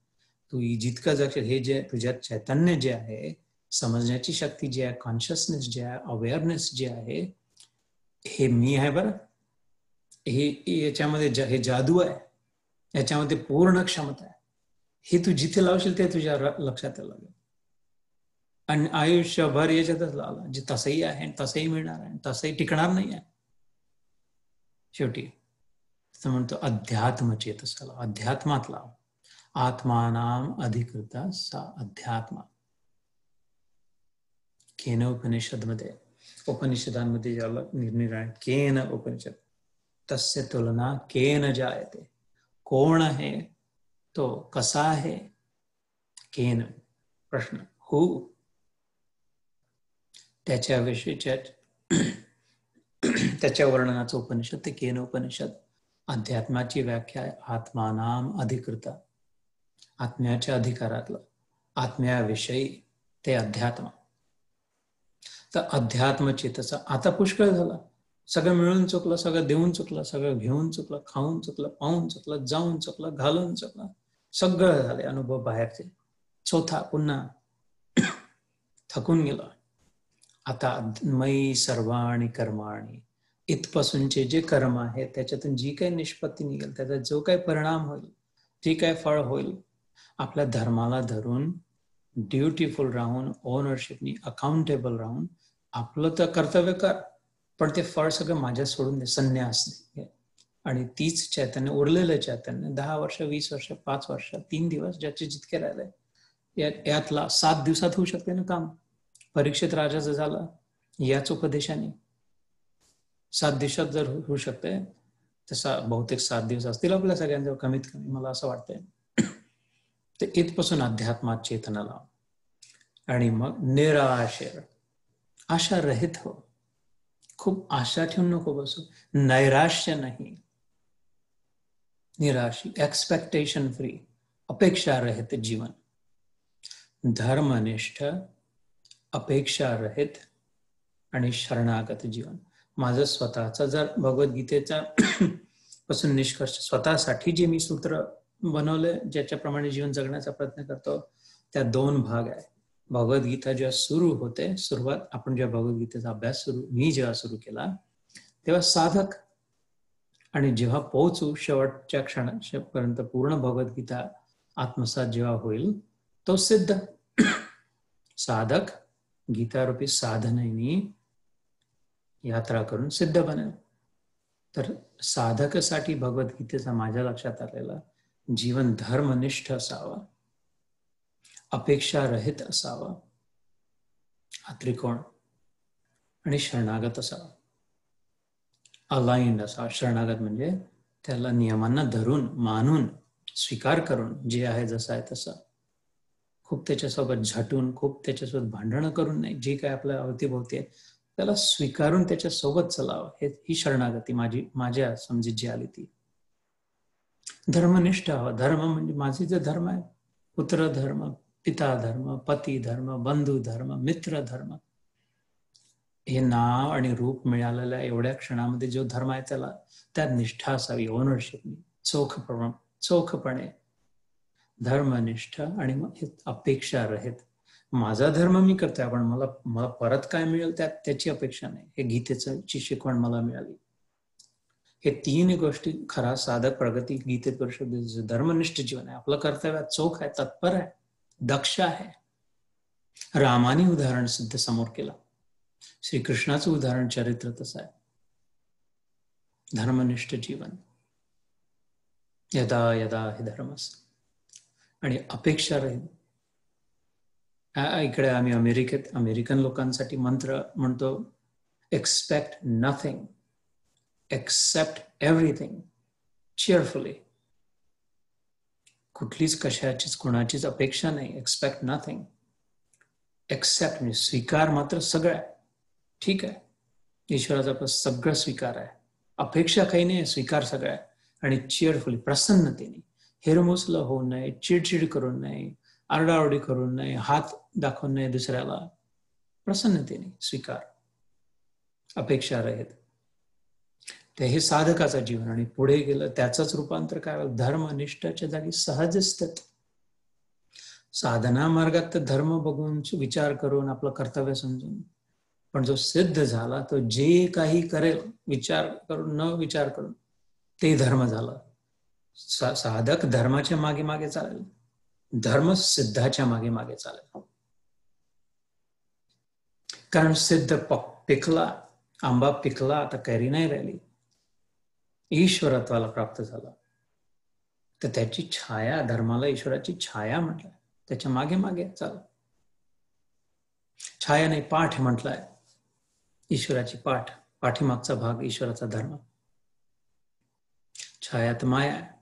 तू जितकं जगशील, हे जे तुझ्यात चैतन्य जे आहे, समजण्याची शक्ती जी आहे, कॉन्शियसनेस जे आहे, अवेअरनेस जे आहे, हे मी आहे बरं. हे याच्यामध्ये हे जादू आहे, याच्यामध्ये पूर्ण क्षमता आहे. हे तू जिथे लावशील ते तुझ्या लक्षात लागेल. आणि आयुष्यभर याच्यातच लावला, जे तसंही आहे, तसंही मिळणार आहे, तसंही टिकणार नाही आहे. शेवटी म्हणतो अध्यात्म चेतसाला, अध्यात्मात लाव. आत्मानाम अधिकृता सा अध्यात्मा. केन उपनिषदांमध्ये ज्याला निरनिराळे केन उपनिषद, तस्य तुलना केन जायते. कोण आहे तो, कसा आहे, केन प्रश्न, हु, त्याच्याविषयीच्या त्याच्या वर्णनाचं उपनिषद ते केन उपनिषद. अध्यात्माची व्याख्या आहे आत्मानाम अधिकृता, आत्म्याच्या अधिकारातलं, आत्म्याविषयी ते अध्यात्म. तर अध्यात्म चेतसा आता पुष्कळ झाला. सगळं मिळून चुकलं, सगळं देऊन चुकलं, सगळं घेऊन चुकलं, खाऊन चुकलं, पाहून चुकलं, जाऊन चुकलं, घालून चुकलं, सगळं झाले अनुभव बाहेरचे. चौथा पुन्हा थकून गेला. आता मयी सर्वाणी कर्माणी, इथपासूनचे जे कर्म आहे त्याच्यातून जी काही निष्पत्ती निघेल, त्याचा जो काही परिणाम होईल, जे काही फळ होईल, आपल्या धर्माला धरून ड्युटीफुल राहून, ओनरशिपनी अकाउंटेबल राहून आपलं तर कर्तव्य कर, पण ते फळ सगळं माझ्या सोडून दे, संन्यास दे. आणि तीच चैतन्य, उरलेलं चैतन्य 10 वर्ष, 20 वर्ष, 5 वर्ष, 3 दिवस, ज्याचे जितके राहिले, यातला 7 दिवसात होऊ शकते ना काम. परीक्षित राजाचं झालं याच उपदेशाने. 7 दिवसात जर होऊ शकते, तसा बहुतेक 7 दिवस असतील आपल्या सगळ्यांजवळ कमीत कमी, मला असं वाटतंय. तर इथपासून अध्यात्मात चेतना लाव. आणि मग निराशेर, आशा रहित हो. खूप आशा ठेवून नको बसू. नैराश्य नाही, निराशी, एक्सपेक्टेशन फ्री, अपेक्षा रहित जीवन. धर्मनिष्ठ, अपेक्षा रहित आणि शरणागत जीवन. माझं स्वतःचा जर भगवद्गीतेचा पासून निष्कर्ष, स्वतःसाठी जे मी सूत्र बनवले ज्याच्याप्रमाणे जीवन जगण्याचा प्रयत्न करतो, त्या 2 भाग आहे. भगवद्गीता जेव्हा सुरू होते, सुरुवात आपण जेव्हा भगवद्गीतेचा अभ्यास मी जेव्हा सुरू केला तेव्हा साधक, आणि जेव्हा पोहोचू शेवटच्या क्षणापर्यंत पूर्ण भगवद्गीता आत्मसात जेव्हा होईल तो सिद्ध. साधक गीतारूपी साधनेनी यात्रा करून सिद्ध बनेल. तर साधकासाठी भगवद्गीतेचा माझ्या लक्षात आलेला जीवन धर्मनिष्ठ असावा, अपेक्षा रहित असावा, हा त्रिकोण, आणि शरणागत असावा, अलाइंड असावा. शरणागत म्हणजे त्याला नियमांना धरून मानून स्वीकार करून जे आहे जसं आहे तसं, खूप त्याच्यासोबत झटून, खूप त्याच्यासोबत भांडणं करून नाही, जे काय आपल्या अवतीभोवती आहे त्याला स्वीकारून त्याच्यासोबत चलावं. ही शरणागती माझ्या समजीत जी आली ती. धर्मनिष्ठ हवा. धर्म म्हणजे माझे जे धर्म आहे, पुत्र धर्म, पिता धर्म, पती धर्म, बंधू धर्म, मित्र धर्म, हे नाव आणि रूप मिळालेल्या एवढ्या क्षणामध्ये जो धर्म आहे त्याला त्यात निष्ठा असावी, ओनरशिप, चोखपणे धर्मनिष्ठ. आणि मग हे अपेक्षा रहित. माझा धर्म मी करतोय, पण मला परत काय मिळेल त्याची अपेक्षा नाही. हे गीतेची शिकवण मला मिळाली. हे 3 गोष्टी खरा साधक प्रगती गीतेत करू शकतो. धर्मनिष्ठ जीवन आहे, आपलं कर्तव्य चोख आहे, तत्पर आहे, दक्ष आहे. रामाने उदाहरण सिद्ध समोर केलं, श्रीकृष्णाचं उदाहरण चरित्र तसं आहे. धर्मनिष्ठ जीवन, यदा यदा हे धर्मस, आणि अपेक्षा रहित. इकडे आम्ही अमेरिकन लोकांसाठी मंत्र म्हणतो, expect nothing, except everything, cheerfully. कुठलीच कशाचीच कोणाचीच अपेक्षा नाही. एक्सपेक्ट नथिंग, एक्सेप्ट म्हणजे स्वीकार मात्र सगळं. ठीक आहे, ईश्वराचा सगळं स्वीकार आहे, अपेक्षा काही नाही, स्वीकार सगळं आहे. आणि चिअरफुली, प्रसन्नतेने, हेरमोसलं होऊ नये, चिडचिड करू नये, आरडाओरडी करू नये, हात दाखवू नये दुसऱ्याला, प्रसन्नतेने स्वीकार, अपेक्षा रहित. ते हे साधकाचं जीवन. आणि पुढे गेलं त्याचंच रूपांतर काय, धर्मनिष्ठाच्या जागी सहज स्थित. साधना मार्गात तर धर्म बघून, विचार करून, आपलं कर्तव्य समजून, पण जो सिद्ध झाला तो जे काही करेल विचार करून न विचार करून ते धर्म झालं. साधक धर्माच्या मागे मागे चालेल, धर्म सिद्धाच्या मागे मागे चालेल. कारण सिद्ध पिकला, आंबा पिकला, आता कैरी नाही राहिली, ईश्वरत्वाला प्राप्त झाला. तर त्याची छाया, धर्माला ईश्वराची छाया म्हटलंय, त्याच्या मागे मागे चाल. छाया नाही, पाठ म्हटलंय, ईश्वराची पाठ, पाठीमागचा भाग ईश्वराचा धर्म. छायात माया आहे.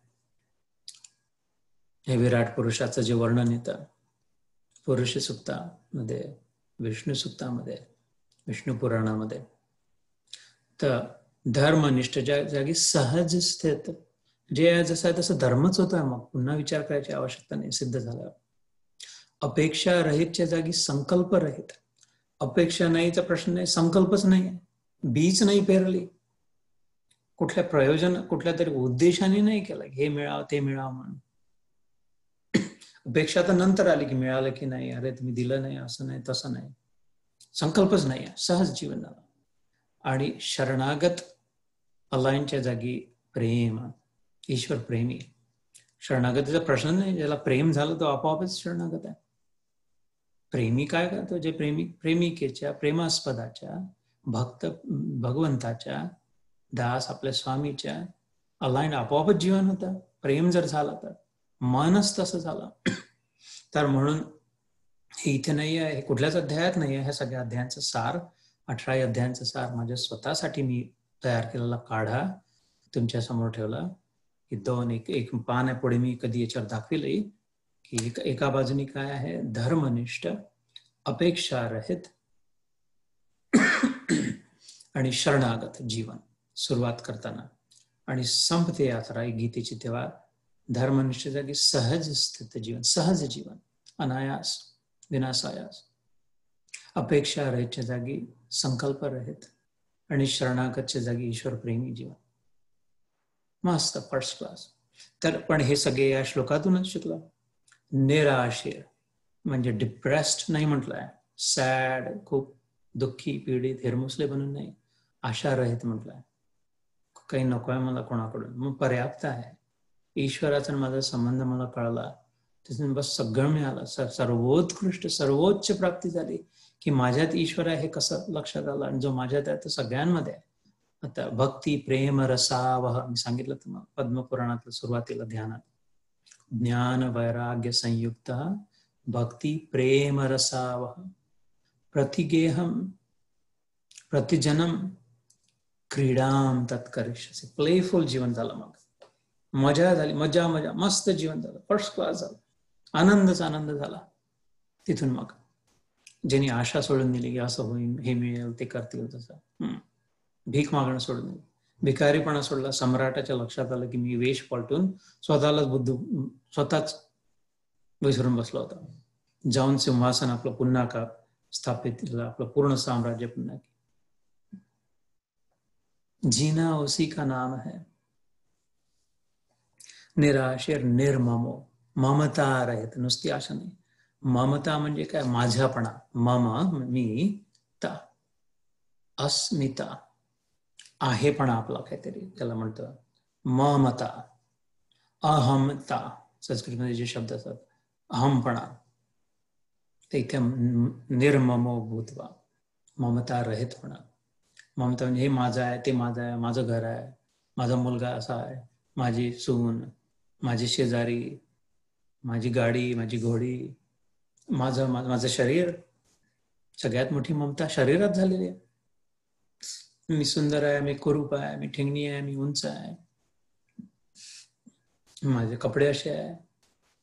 हे विराट पुरुषाचं जे वर्णन येतं पुरुष सुक्तामध्ये, विष्णू सुक्तामध्ये, विष्णू पुराणामध्ये, तर धर्मनिष्ठ जागी सहज स्थित, जे जसं आहे तसं धर्मच होता, मग पुन्हा विचार करायची आवश्यकता नाही सिद्ध झाल्यावर. अपेक्षा रहितच्या जागी संकल्प रहित. अपेक्षा नाहीचा प्रश्न नाही, संकल्पच नाही, बीज नाही पेरली, कुठल्या प्रयोजन, कुठल्या तरी उद्देशाने नाही केलं हे मिळावं ते मिळावं म्हणून. अपेक्षा तर नंतर आली की मिळालं की नाही, अरे तुम्ही दिलं नाही, असं नाही तसं नाही, संकल्पच नाही, सहज जीवन झालं. आणि शरणागत, अलाइनच्या जागी प्रेम, ईश्वर प्रेमी. शरणागतीचा प्रश्न नाही, ज्याला प्रेम झालं तो आपोआपच शरणागत आहे. प्रेमी काय करतो, जे प्रेमिकेच्या, प्रेमास्पदाच्या, भगवंताच्या, दास आपल्या स्वामीच्या अलाइंड आपोआपच जीवन होतं. प्रेम जर झालं तर, मनच तसं झालं. तर म्हणून हे इथे नाही आहे, हे कुठल्याच अध्यायात नाही आहे, ह्या सगळ्या अध्यायांचं सार, 18 अध्यायांचं सार माझ्या स्वतःसाठी मी तयार केलेला काढा तुमच्या समोर ठेवला. एक पान आहे पुढे, मी कधी याच्यावर दाखविलंय की एका बाजूने काय आहे, धर्मनिष्ठ, अपेक्षारहित आणि शरणागत जीवन सुरुवात करताना, आणि संपते यात्रा गीतेची तेव्हा धर्मनिष्ठ जागी सहज स्थित जीवन, सहज जीवन, अनायास, विनासायास. अपेक्षा रहितच्या जागी संकल्प रहित, आणि शरणागतच्या जागी ईश्वर प्रेमी जीवन. मस्त, फर्स्ट क्लास. तर पण हे सगळे या श्लोकातूनच शिकलो. निराशीर म्हणजे डिप्रेस्ड नाही म्हटलंय, सॅड, खूप दुःखी, पीडित, हिरमुसले बनून नाही, आशा रहित म्हटलंय. काही नको आहे मला कोणाकडून, मग पर्याप्त आहे. ईश्वराचा माझा संबंध मला कळला, त्यातून बस सगळं मिळालं, सर्वोत्कृष्ट सर्वोच्च प्राप्ती झाली, की माझ्यात ईश्वर आहे हे कसं लक्षात आलं, आणि जो माझ्यात आहे तो सगळ्यांमध्ये आहे. आता भक्ती प्रेम रसावह मी सांगितलं तुम्हाला पद्मपुराणातलं सुरुवातीला ध्यानात, ज्ञान वैराग्य संयुक्त भक्ती प्रेम रसावह प्रतिगेहम प्रतिजनम क्रीडाम तत्करिष्यसि. प्लेफुल जीवन झालं, मग मजा झाली, मजा मजा, मस्त जीवन झालं, फर्स्ट क्लास झालं, आनंदच आनंद झाला. तिथून मग ज्यांनी आशा सोडून दिली की असं होईल, हे मिळेल, ते करतील, तसं भीक मागणं सोडून दिली, भिकारीपणा सोडला. सम्राटाच्या लक्षात आलं की मी वेश पलटून स्वतःच विसरून बसला होता. जाऊन सिंहासन आपलं पुन्हा का स्थापित केलं, आपलं पूर्ण साम्राज्य पुन्हा. जीना उसी का नाम है निराशीर निर्ममो, ममता रहित, नुसती आशा नाही. ममता म्हणजे काय, माझ्यापणा, मम मी, ता अस्मिता, आहेपणा आपला काहीतरी, त्याला म्हणतं ममता. अहमता संस्कृतमध्ये जे शब्द असतात, अहमपणा, ते इथे निर्ममो भूतवा, ममता रहित होणं. ममता म्हणजे हे माझं आहे, ते माझं आहे, माझं घर आहे, माझा मुलगा असा आहे, माझी सून, माझी शेजारी, माझी गाडी, माझी घोडी, माझं शरीर. सगळ्यात मोठी ममता शरीरात झालेली आहे. मी सुंदर आहे, मी कुरूप आहे, मी ठिंगणी आहे, मी उंच आहे, माझे कपडे असे आहे,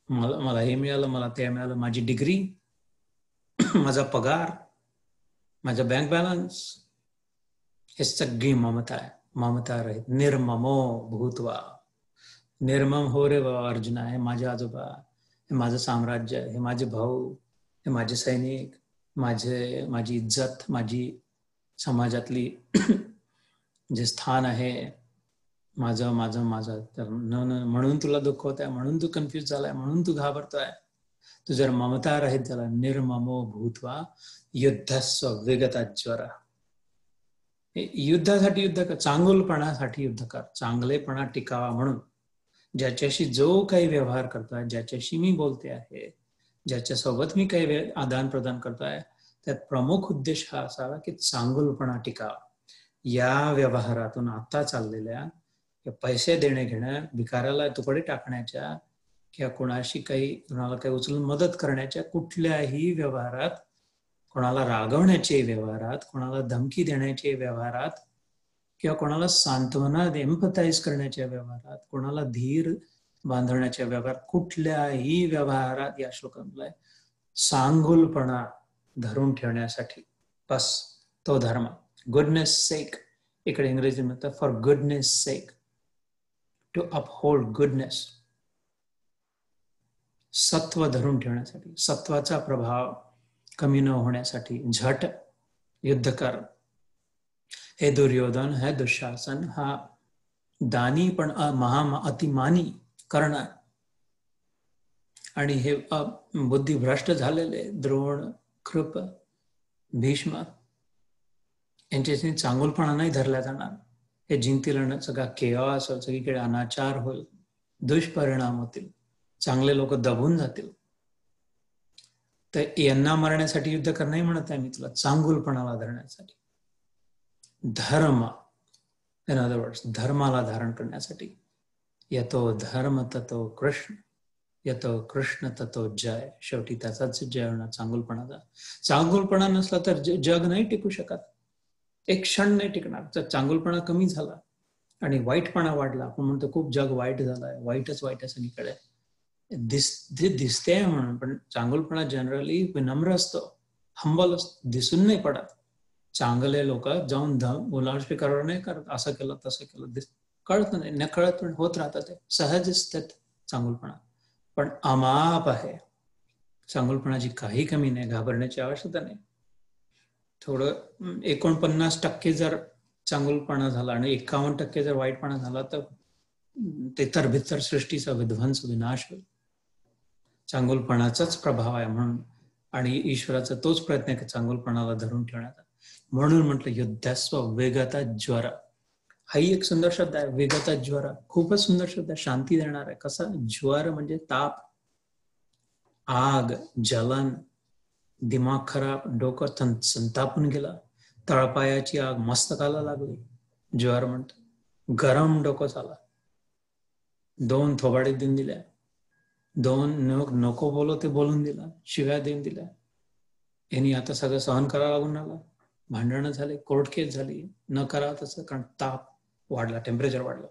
मला हे मिळालं, मला ते मिळालं, माझी डिग्री, माझा पगार, माझा बँक बॅलन्स, हे सगळी ममता आहे. ममता रहित, निर्ममो भूतवा. निर्मम हो रे बाबा अर्जुना, हे माझे आजोबा, हे माझं साम्राज्य, हे माझे भाऊ, हे माझे सैनिक, माझी इज्जत, माझी समाजातली जे स्थान आहे, माझं माझं माझं. तर म्हणून तुला दुःख होत आहे, म्हणून तू कन्फ्युज झालाय, म्हणून तू घाबरतोय. तू जर ममता रहित झाला, निर्ममो भूतवा युद्धस्व विगता ज्वर. युद्धासाठी युद्ध कर, चांगुलपणासाठी युद्ध कर, चांगलेपणा टिकावा म्हणून. ज्याच्याशी जो काही व्यवहार करतोय, ज्याच्याशी मी बोलते आहे, ज्याच्यासोबत मी काही आदान प्रदान करतोय, त्यात प्रमुख उद्देश हा असावा की चांगुलपणा टिकावा. या व्यवहारातून आता चाललेल्या पैसे देणे घेणं, भिकाऱ्याला तुकडे टाकण्याच्या किंवा कोणाला काही उचलून मदत करण्याच्या कुठल्याही व्यवहारात, कोणाला रागवण्याचे व्यवहारात, कोणाला धमकी देण्याचे व्यवहारात, किंवा कोणाला सांत्वना एम्पथाइज करण्याच्या व्यवहारात, कोणाला धीर बांधण्याच्या व्यवहारात, कुठल्याही व्यवहारात या श्लोकांतला चांगुलपणा धरून ठेवण्यासाठी, बस तो धर्म. गुडनेस सेक, इकडे इंग्रजी म्हणतात for goodness sake, to uphold goodness. सत्व धरून ठेवण्यासाठी, सत्वाचा प्रभाव कमी न होण्यासाठी झट युद्ध कर. हे दुर्योधन, हे दुःशासन, हा दानी पण अतिमानी कर्ण, आणि हे बुद्धिभ्रष्ट झालेले द्रोण, कृप, भीष्म, यांच्याशी चांगुलपणा नाही धरला जाणार. हे जिंकतील, सगळा केओस, सगळीकडे अनाचार होईल, दुष्परिणाम होतील, चांगले लोक दबून जातील. तर यांना मारण्यासाठी युद्ध कर नाही म्हणत आहे मी तुला, चांगुलपणाला धरण्यासाठी. धर्म, इन अदर वर्ड्स, धर्माला धारण करण्यासाठी. यतो धर्म ततो कृष्ण, यतो कृष्ण ततो जय. शेवटी त्याचाच जय होणार, चांगुलपणाचा. चांगुलपणा नसला तर जग नाही टिकू शकत, एक क्षण नाही टिकणार. तर चांगुलपणा कमी झाला आणि वाईटपणा वाढला, आपण म्हणतो खूप जग वाईट झालंय, वाईटच वाईट आहे सगळीकडे, दिसते म्हणून, पण चांगुलपणा जनरली विनम्र असतो, हंबल असतो, दिसून नाही पडत. चांगले लोक जाऊन लाउडस्पीकरवर नाही करत, असं केलं तसं केलं, कळत नाही, नकळत पण होत राहतात, ते सहज असतात चांगुलपणा. पण अमाप आहे चांगुलपणाची, काही कमी नाही, घाबरण्याची आवश्यकता नाही. थोडं 49% जर चांगुलपणा झाला आणि 51% जर वाईटपणा झाला तर ते तर भितर सृष्टीचा विध्वंस, विनाश होईल. चांगुलपणाचाच प्रभाव आहे म्हणून, आणि ईश्वराचा तोच प्रयत्न आहे की चांगुलपणाला धरून ठेवण्याचा. म्हणून म्हटलं युद्धस्व वेगता ज्वर. हाही एक सुंदर शब्द आहे, वेगता ज्वर, खूपच सुंदर शब्द आहे, शांती देणार आहे. कसा? ज्वर म्हणजे ताप, आग, जलन, दिमाग खराब, डोकं संतापून गेला, तळपायाची आग मस्तकाला लागली, ज्वर म्हणतो. गरम डोकं झाला, 2 थोबाडे देऊन दिल्या, 2 नको बोलो ते बोलून दिला, शिव्या देऊन दिल्या. यांनी आता सगळं सहन करावं लागून राहिलं, भांडणं झाले, कोर्ट केस झाली, न करा तसं, कारण ताप वाढला, टेम्परेचर वाढलं.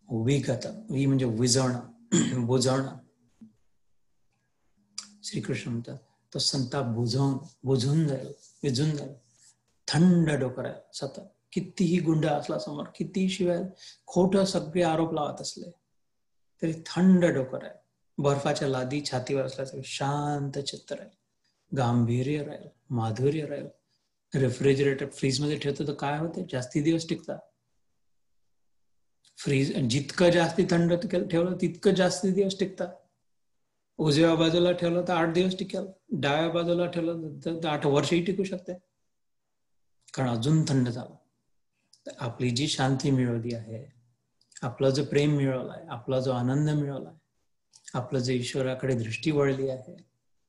विगत, वी म्हणजे विझवणं, बुजवणं. श्रीकृष्ण म्हणतात तो संताप बुझून जाईल, विझून जाईल. थंड डोकं राहील सतत, कितीही गुंड असला समोर, कितीही शिवाय खोटं सगळे आरोप लावत असले तरी थंड डोकं राहील. बर्फाच्या लादी छातीवर असल्याचं शांत चित्त राहील, गांभीर्य राहील, माधुर्य राहील. रेफ्रिजरेटर फ्रीजमध्ये ठेवतो तर काय होते? जास्ती दिवस टिकतात. फ्रीज जितकं जास्ती थंड ठेवलं तितकं जास्ती दिवस टिकतात. उजव्या बाजूला ठेवलं तर 8 दिवस टिकेल, डाव्या बाजूला ठेवलं तर 8 वर्षही टिकू शकते, कारण अजून थंड झालं. तर आपली जी शांती मिळवली आहे, आपला जो प्रेम मिळवला आहे, आपला जो आनंद मिळवला आहे, आपलं जे ईश्वराकडे दृष्टी वळली आहे,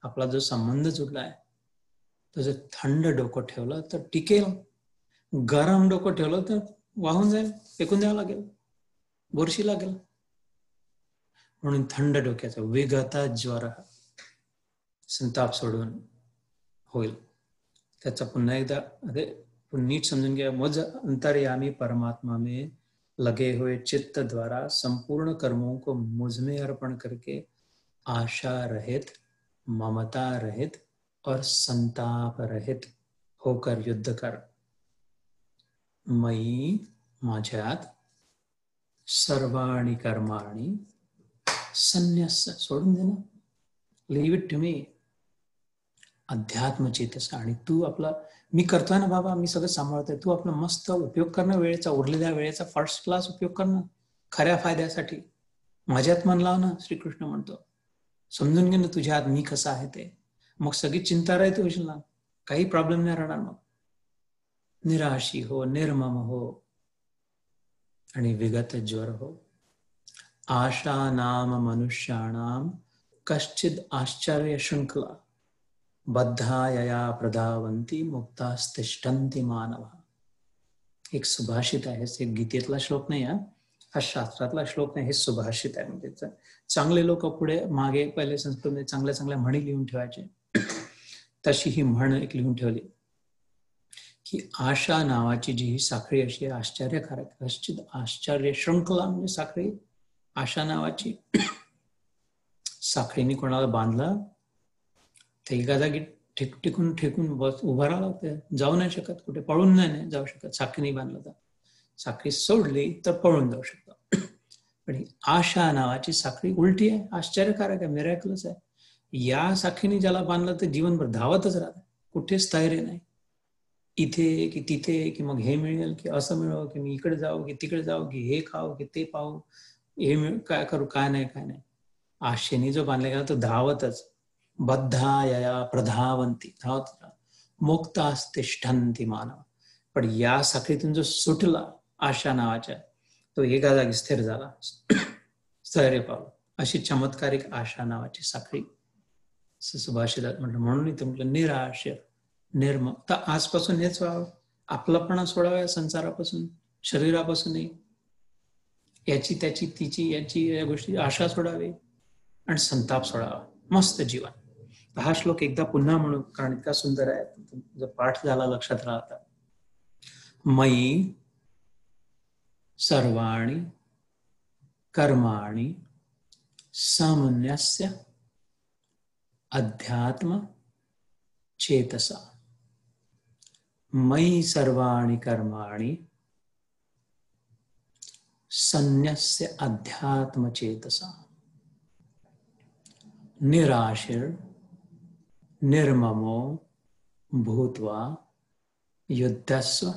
आपला जो संबंध जुडला आहे, तो जर थंड डोकं ठेवलं तर टिकेल, गरम डोकं ठेवलं तर वाहून जाईल, फेकून द्यावं लागेल, बुरशी लागेल. म्हणून थंड डोक्याचा विगता ज्वर, संताप सोडून होईल. त्याचा पुन्हा एकदा नीट समझून गया। मुझ अंतर्यामी परमात्मा में लगे हुए चित्त द्वारा संपूर्ण कर्मों को मुझ में अर्पण करके आशा रहित, ममता रहित और संताप रहित होकर युद्ध कर। मयि माझ्यात सर्वाणी कर्माणी संन्यास सोडून देणं, लीव इट टू मी, अध्यात्म चेतस। आणि तू आपला, मी करतोय ना बाबा, मी सगळं सांभाळतोय, तू आपला मस्त उपयोग करणं वेळेचा, उरलेल्या वेळेचा फर्स्ट क्लास उपयोग करणं खऱ्या फायद्यासाठी, माझ्यात मन लाव ना, श्रीकृष्ण म्हणतो। समजून घे ना तुझ्या आत मी कसा आहे ते, मग सगळी चिंता राहते होशील ना, काही प्रॉब्लेम नाही राहणार। मग निराशी हो, निर्मम हो आणि विगत ज्वर हो। आशा नाम मनुष्याणाम कश्चिद आश्चर्य श्रृंखला बद्धा यया प्रधावंती मुक्तास्तिष्ठन्ति मानवा। एक सुभाषित आहे, एक गीतेतला श्लोक नाही, हा शास्त्रातला श्लोक नाही, हे सुभाषित आहे। म्हणजे चांगले लोक पुढे मागे पहिले संस्कृतमध्ये चांगल्या चांगल्या म्हणी लिहून ठेवायचे, तशी ही म्हण एक लिहून ठेवली की आशा नावाची जी ही साखळी अशी आश्चर्यकारक, कश्चित आश्चर्य श्रृंखला म्हणजे साखळी, आशा नावाची साखळीने कोणाला बांधलं तर एका जागी ठेकून बस उभं राहावं लागतं, जाऊ नाही शकत, कुठे पळून नाही जाऊ शकत। साखळी बांधलं तर, साखळी सोडली तर पळून जाऊ शकतो। पण ही आशा नावाची साखळी उलटी आहे, आश्चर्यकारक आहे, मिरॅक्युलस आहे। या साखळीने ज्याला बांधलं तर जीवनभर धावतच राहतं, कुठेच स्थैर्य नाही, इथे की तिथे, की मग हे मिळेल की असं मिळावं, की मी इकडे जाऊ की तिकडे जाऊ, की हे खाऊ की ते पाहू, हे काय करू, काय नाही। आशेने जो बांधला गेला तो धावतच, बद्धा यया प्रधावंती, धावत मुक्तास्तिष्ठन्ति मानव। पण या साखळीतून जो सुटला आशा नावाच्या, तो एका जागी स्थिर झाला, स्थैर्य पावलं। अशी चमत्कारिक आशा नावाची साखळी सुभाषितात म्हटलं। म्हणून इथे म्हटलं निराश निर्मम, तर आजपासून हेच व्हावं, आपलापणा सोडावा या संसारापासून, शरीरापासूनही, याची त्याची तिची याची या गोष्टी आशा सोडावी आणि संताप सोडावा, मस्त जीवन। हा श्लोक एकदा पुन्हा म्हणू, कारण इतका सुंदर आहे, जर पाठ झाला लक्षात राहता। मयि सर्वाणि कर्माणि सामान्यस्य अध्यात्म चेतसा मयि सर्वाणि कर्माणि सन्न्यस्य अध्यात्म चेतसा निराशिर निर्ममो भूत्वा युद्धस्व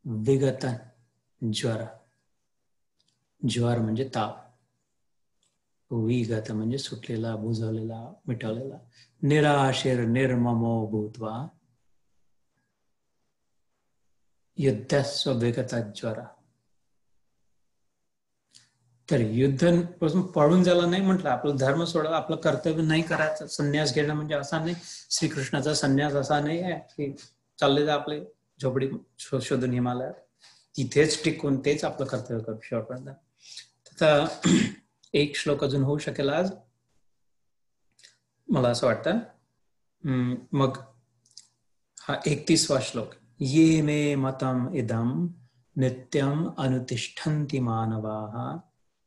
विगत ज्वर. ज्वर म्हणजे ताप, विगत म्हणजे सुटलेला, बुजवलेला, मिटवलेला. निराशिर निर्ममो भूत्वा युद्धस्व विगत ज्वर. तर युद्ध पासून पळून जायला नाही म्हटलं, आपलं धर्म सोडा, आपलं कर्तव्य नाही करायचं. संन्यास घेणं म्हणजे असा नाही, श्रीकृष्णाचा संन्यास असा नाही आहे की चालले जा आपले झोपडी शोधून हिमालयात, तिथेच टिकून तेच आपलं कर्तव्य करू शेवटपर्यंत. तर एक श्लोक अजून होऊ शकेल आज, मला असं वाटतं. मग हा 31वा श्लोक. ये मे मतम इदम नित्यम अनुतिष्ठन्ति मानवाः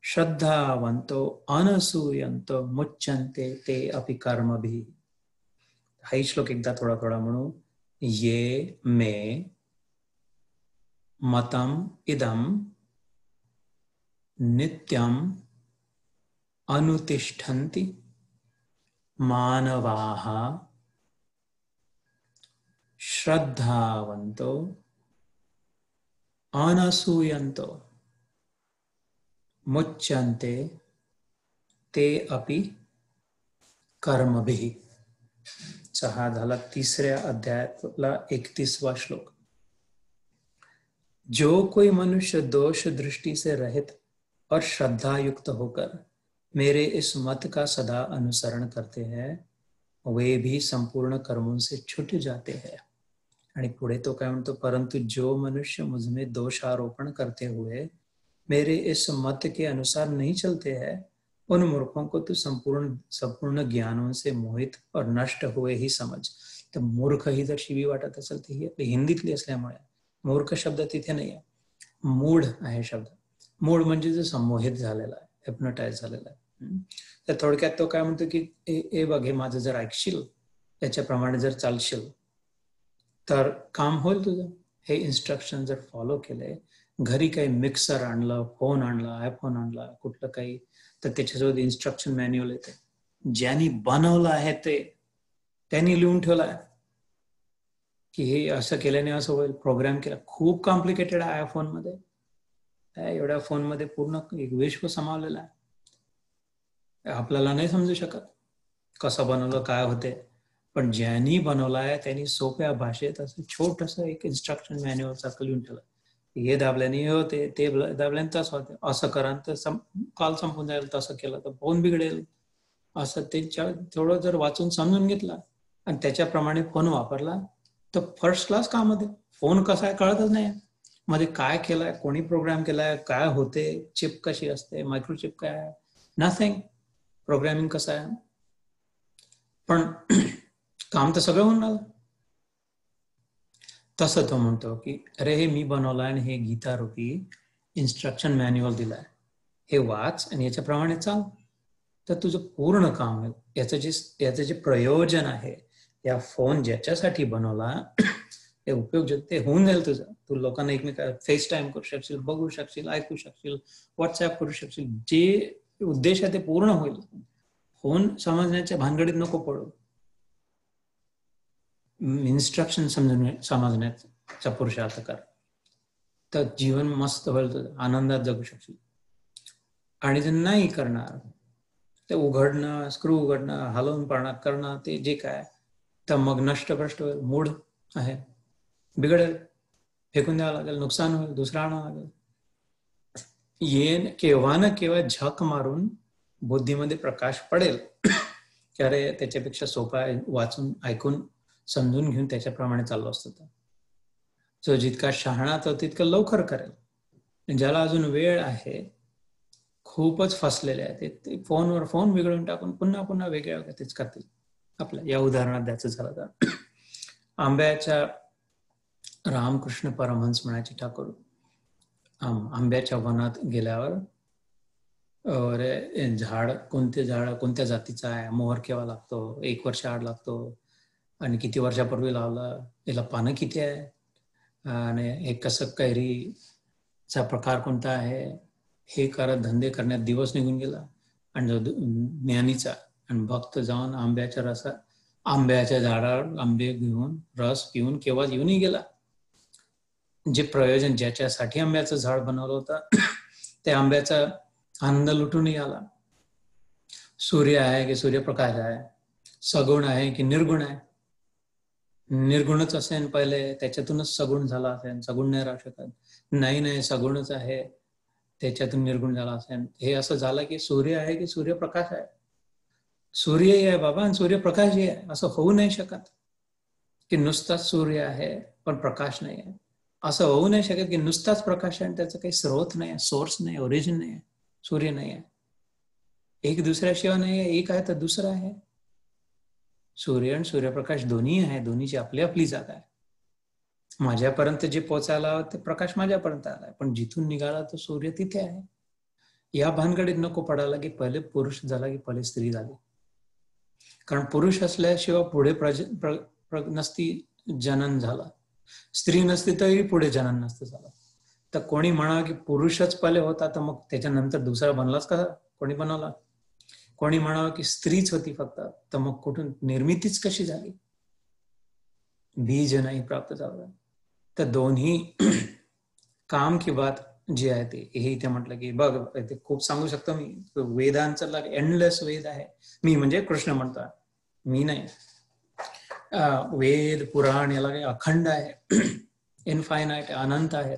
श्रद्धावन्तो अनसूयन्तो मुच्यन्ते ते अपि कर्मभिः. हा श्लोक एकदा थोडा थोडा म्हणू. ये मे मतम इदम नित्यम अनुतिष्ठन्ति मानवाः श्रद्धावन्तो अनसूयन्तो मुच्यन्ते ते अपि कर्मभिः. हा झाला 3ऱ्या अध्यायातला 31वां श्लोक. जो कोई मनुष्य दोष दृष्टि से रहित और श्रद्धा युक्त होकर मेरे इस मत का सदा अनुसरण करते हैं वे भी संपूर्ण कर्मों से छूट जाते हैं. आणि पुढे तो काय म्हणतो, परंतु जो मनुष्य मुझमें दोषारोपण करते हुए मेरे इस मत के अनुसार नहीं चलते हैं उन मूर्खों को तू संपूर्ण ज्ञानों से मोहित और नष्ट हुए ही समज. तर मूर्ख ही जर शिवी वाटत असेल तर ही आपली हिंदीतली असल्यामुळे मूर्ख शब्द तिथे नाही आहे, मूढ आहे शब्द. मूढ म्हणजे जो संमोहित झालेला आहे, हिप्नोटाइज झालेला आहे. तर थोडक्यात तो काय म्हणतो की ए बघ, हे माझं जर ऐकशील, याच्याप्रमाणे जर चालशील तर काम होईल तुझं. हे इन्स्ट्रक्शन जर फॉलो केले, घरी काही मिक्सर आणलं, फोन आणला, आयफोन आणला, कुठलं काही, तर त्याच्यासोबत इन्स्ट्रक्शन मॅन्युअल येते. ज्यांनी बनवलं आहे ते त्यांनी लिहून ठेवलं आहे की हे असं केल्याने असं होईल. प्रोग्राम केला, खूप कॉम्प्लिकेटेड आहे आयफोन मध्ये. एवढ्या फोन मध्ये पूर्ण एक विश्व समावलेलं आहे. आपल्याला नाही समजू शकत कसं बनवलं, काय होते. पण ज्यांनी बनवलं आहे त्यांनी सोप्या भाषेत असं छोटंसं एक इन्स्ट्रक्शन मॅन्युअल सारखं लिहून ठेवलं. हे दाबल्याने हे होते, ते दाबल्याने तसं होते, असं करा तर कॉल संपून जाईल, तसं केलं तर फोन बिघडेल. असं ते थोडं जर वाचून समजून घेतला आणि त्याच्याप्रमाणे फोन वापरला तर फर्स्ट क्लास काम होते. फोन कसा आहे कळतच नाही, मध्ये काय केलंय, कोणी प्रोग्राम केलाय, काय होते, चिप कशी असते, मायक्रोचिप काय आहे, नथिंग. प्रोग्रामिंग कसं आहे, पण काम तर सगळं होऊन राहिलं. तसं तो म्हणतो की अरे हे मी बनवलं आणि हे गीता रूपी इन्स्ट्रक्शन मॅन्युअल दिलाय, हे वाच आणि याच्याप्रमाणे चाल, तर तुझं पूर्ण काम होईल. याचं जे प्रयोजन आहे, या फोन ज्याच्यासाठी बनवला ते उपयोग ते होऊन जाईल तुझं. तू लोकांना एकमेका फेस टाइम करू शकशील, बघू शकशील, ऐकू शकशील, व्हॉट्सअप करू शकशील. जे उद्देश आहे ते पूर्ण होईल. फोन समजण्याच्या भानगडीत नको पडू, इन्स्ट्रक्शन समजण्याचा पुरुषार्थ कर, तर जीवन मस्त होईल तुझं, आनंदात जगू शकशील. आणि जर नाही करणार, ते उघडणं, स्क्रू उघडणं, हलवून पाडणं करणं, ते जे काय, तर मग नष्टभ्रष्ट होईल, मूड आहे, बिघडेल, फेकून द्यावं लागेल, नुकसान होईल, दुसरा आणावं लागेल. केव्हा ना केव्हा झक मारून बुद्धीमध्ये प्रकाश पडेल की अरे त्याच्यापेक्षा सोपा आहे, वाचून ऐकून समजून घेऊन त्याच्याप्रमाणे चाललो असतो. जो जितका शहाणा तो तितकं लवकर करेल. ज्याला अजून वेळ आहे, खूपच फसलेले आहे ते फोनवर फोन बिघडून टाकून पुन्हा पुन्हा वेगळ्या तेच करतील. आपल्या या उदाहरणात द्यायचं झालं तर आंब्याच्या, रामकृष्ण परमहंस म्हणायचे ठाकूर, आंब्याच्या वनात गेल्यावर और झाड कोणत्या जातीचं आहे, मोहर केव्हा लागतो, 1 वर्ष आड लागतो आणि किती वर्षापूर्वी लावलं, याला पानं किती आहे आणि हे कसं कैरीचा प्रकार कोणता आहे, हे करत धंदे करण्यात दिवस निघून गेला. आणि जो ज्ञानीचा आणि भक्त जाऊन आंब्याच्या झाडावर आंबे घेऊन रस पिऊन केव्हा येऊनही गेला. जे प्रयोजन ज्याच्यासाठी आंब्याचं झाड बनवलं होतं त्या आंब्याचा आनंद लुटूनही आला. सूर्य आहे की सूर्यप्रकाश आहे, सगुण आहे की निर्गुण आहे. निर्गुणच असेल पहिले, त्याच्यातूनच सगुण झाला असेल, सगुण नाही राहू शकत. नाही सगुणच आहे, त्याच्यातून निर्गुण झाला असेल. हे असं झालं की सूर्य आहे की सूर्यप्रकाश आहे. सूर्यही आहे बाबा आणि सूर्यप्रकाशही आहे. असं होऊ नाही शकत की नुसताच सूर्य आहे पण प्रकाश नाही आहे. असं होऊ नाही शकत की नुसताच प्रकाश आहे आणि त्याचा काही स्रोत नाही, सोर्स नाही, ओरिजिन नाही आहे. सूर्य नाही आहे, एक दुसऱ्याशिवाय नाही आहे. एक आहे तर दुसरा आहे. सूर्य आणि सूर्यप्रकाश दोन्ही आहे, दोन्हीची आपली आपली जागा आहे. माझ्यापर्यंत जे पोचायला ते प्रकाश माझ्यापर्यंत आलाय, पण जिथून निघाला तो सूर्य तिथे आहे. या भानगडीत नको पडायला की पहिले पुरुष झाला की पहिले स्त्री झाली. कारण पुरुष असल्याशिवाय पुढे नसती जनन झाला, स्त्री नसती तरी पुढे जनन नसतं झालं. तर कोणी म्हणा की पुरुषच पहिले होता तर मग त्याच्यानंतर दुसरा बनलाच का, कोणी बनवला? कोणी म्हणावं की स्त्रीच होती फक्त, तर मग कुठून निर्मितीच कशी झाली? बीज नाही प्राप्त झालं. तर दोन्ही काम की बात जी आहे ते हे इथे म्हटलं की बघ, ते खूप सांगू शकतो मी. वेदांचा एंडलेस वेद आहे. मी म्हणजे कृष्ण म्हणतात, मी नाही. वेद पुराण याला काही अखंड आहे, इनफायनाइट, अनंत आहे.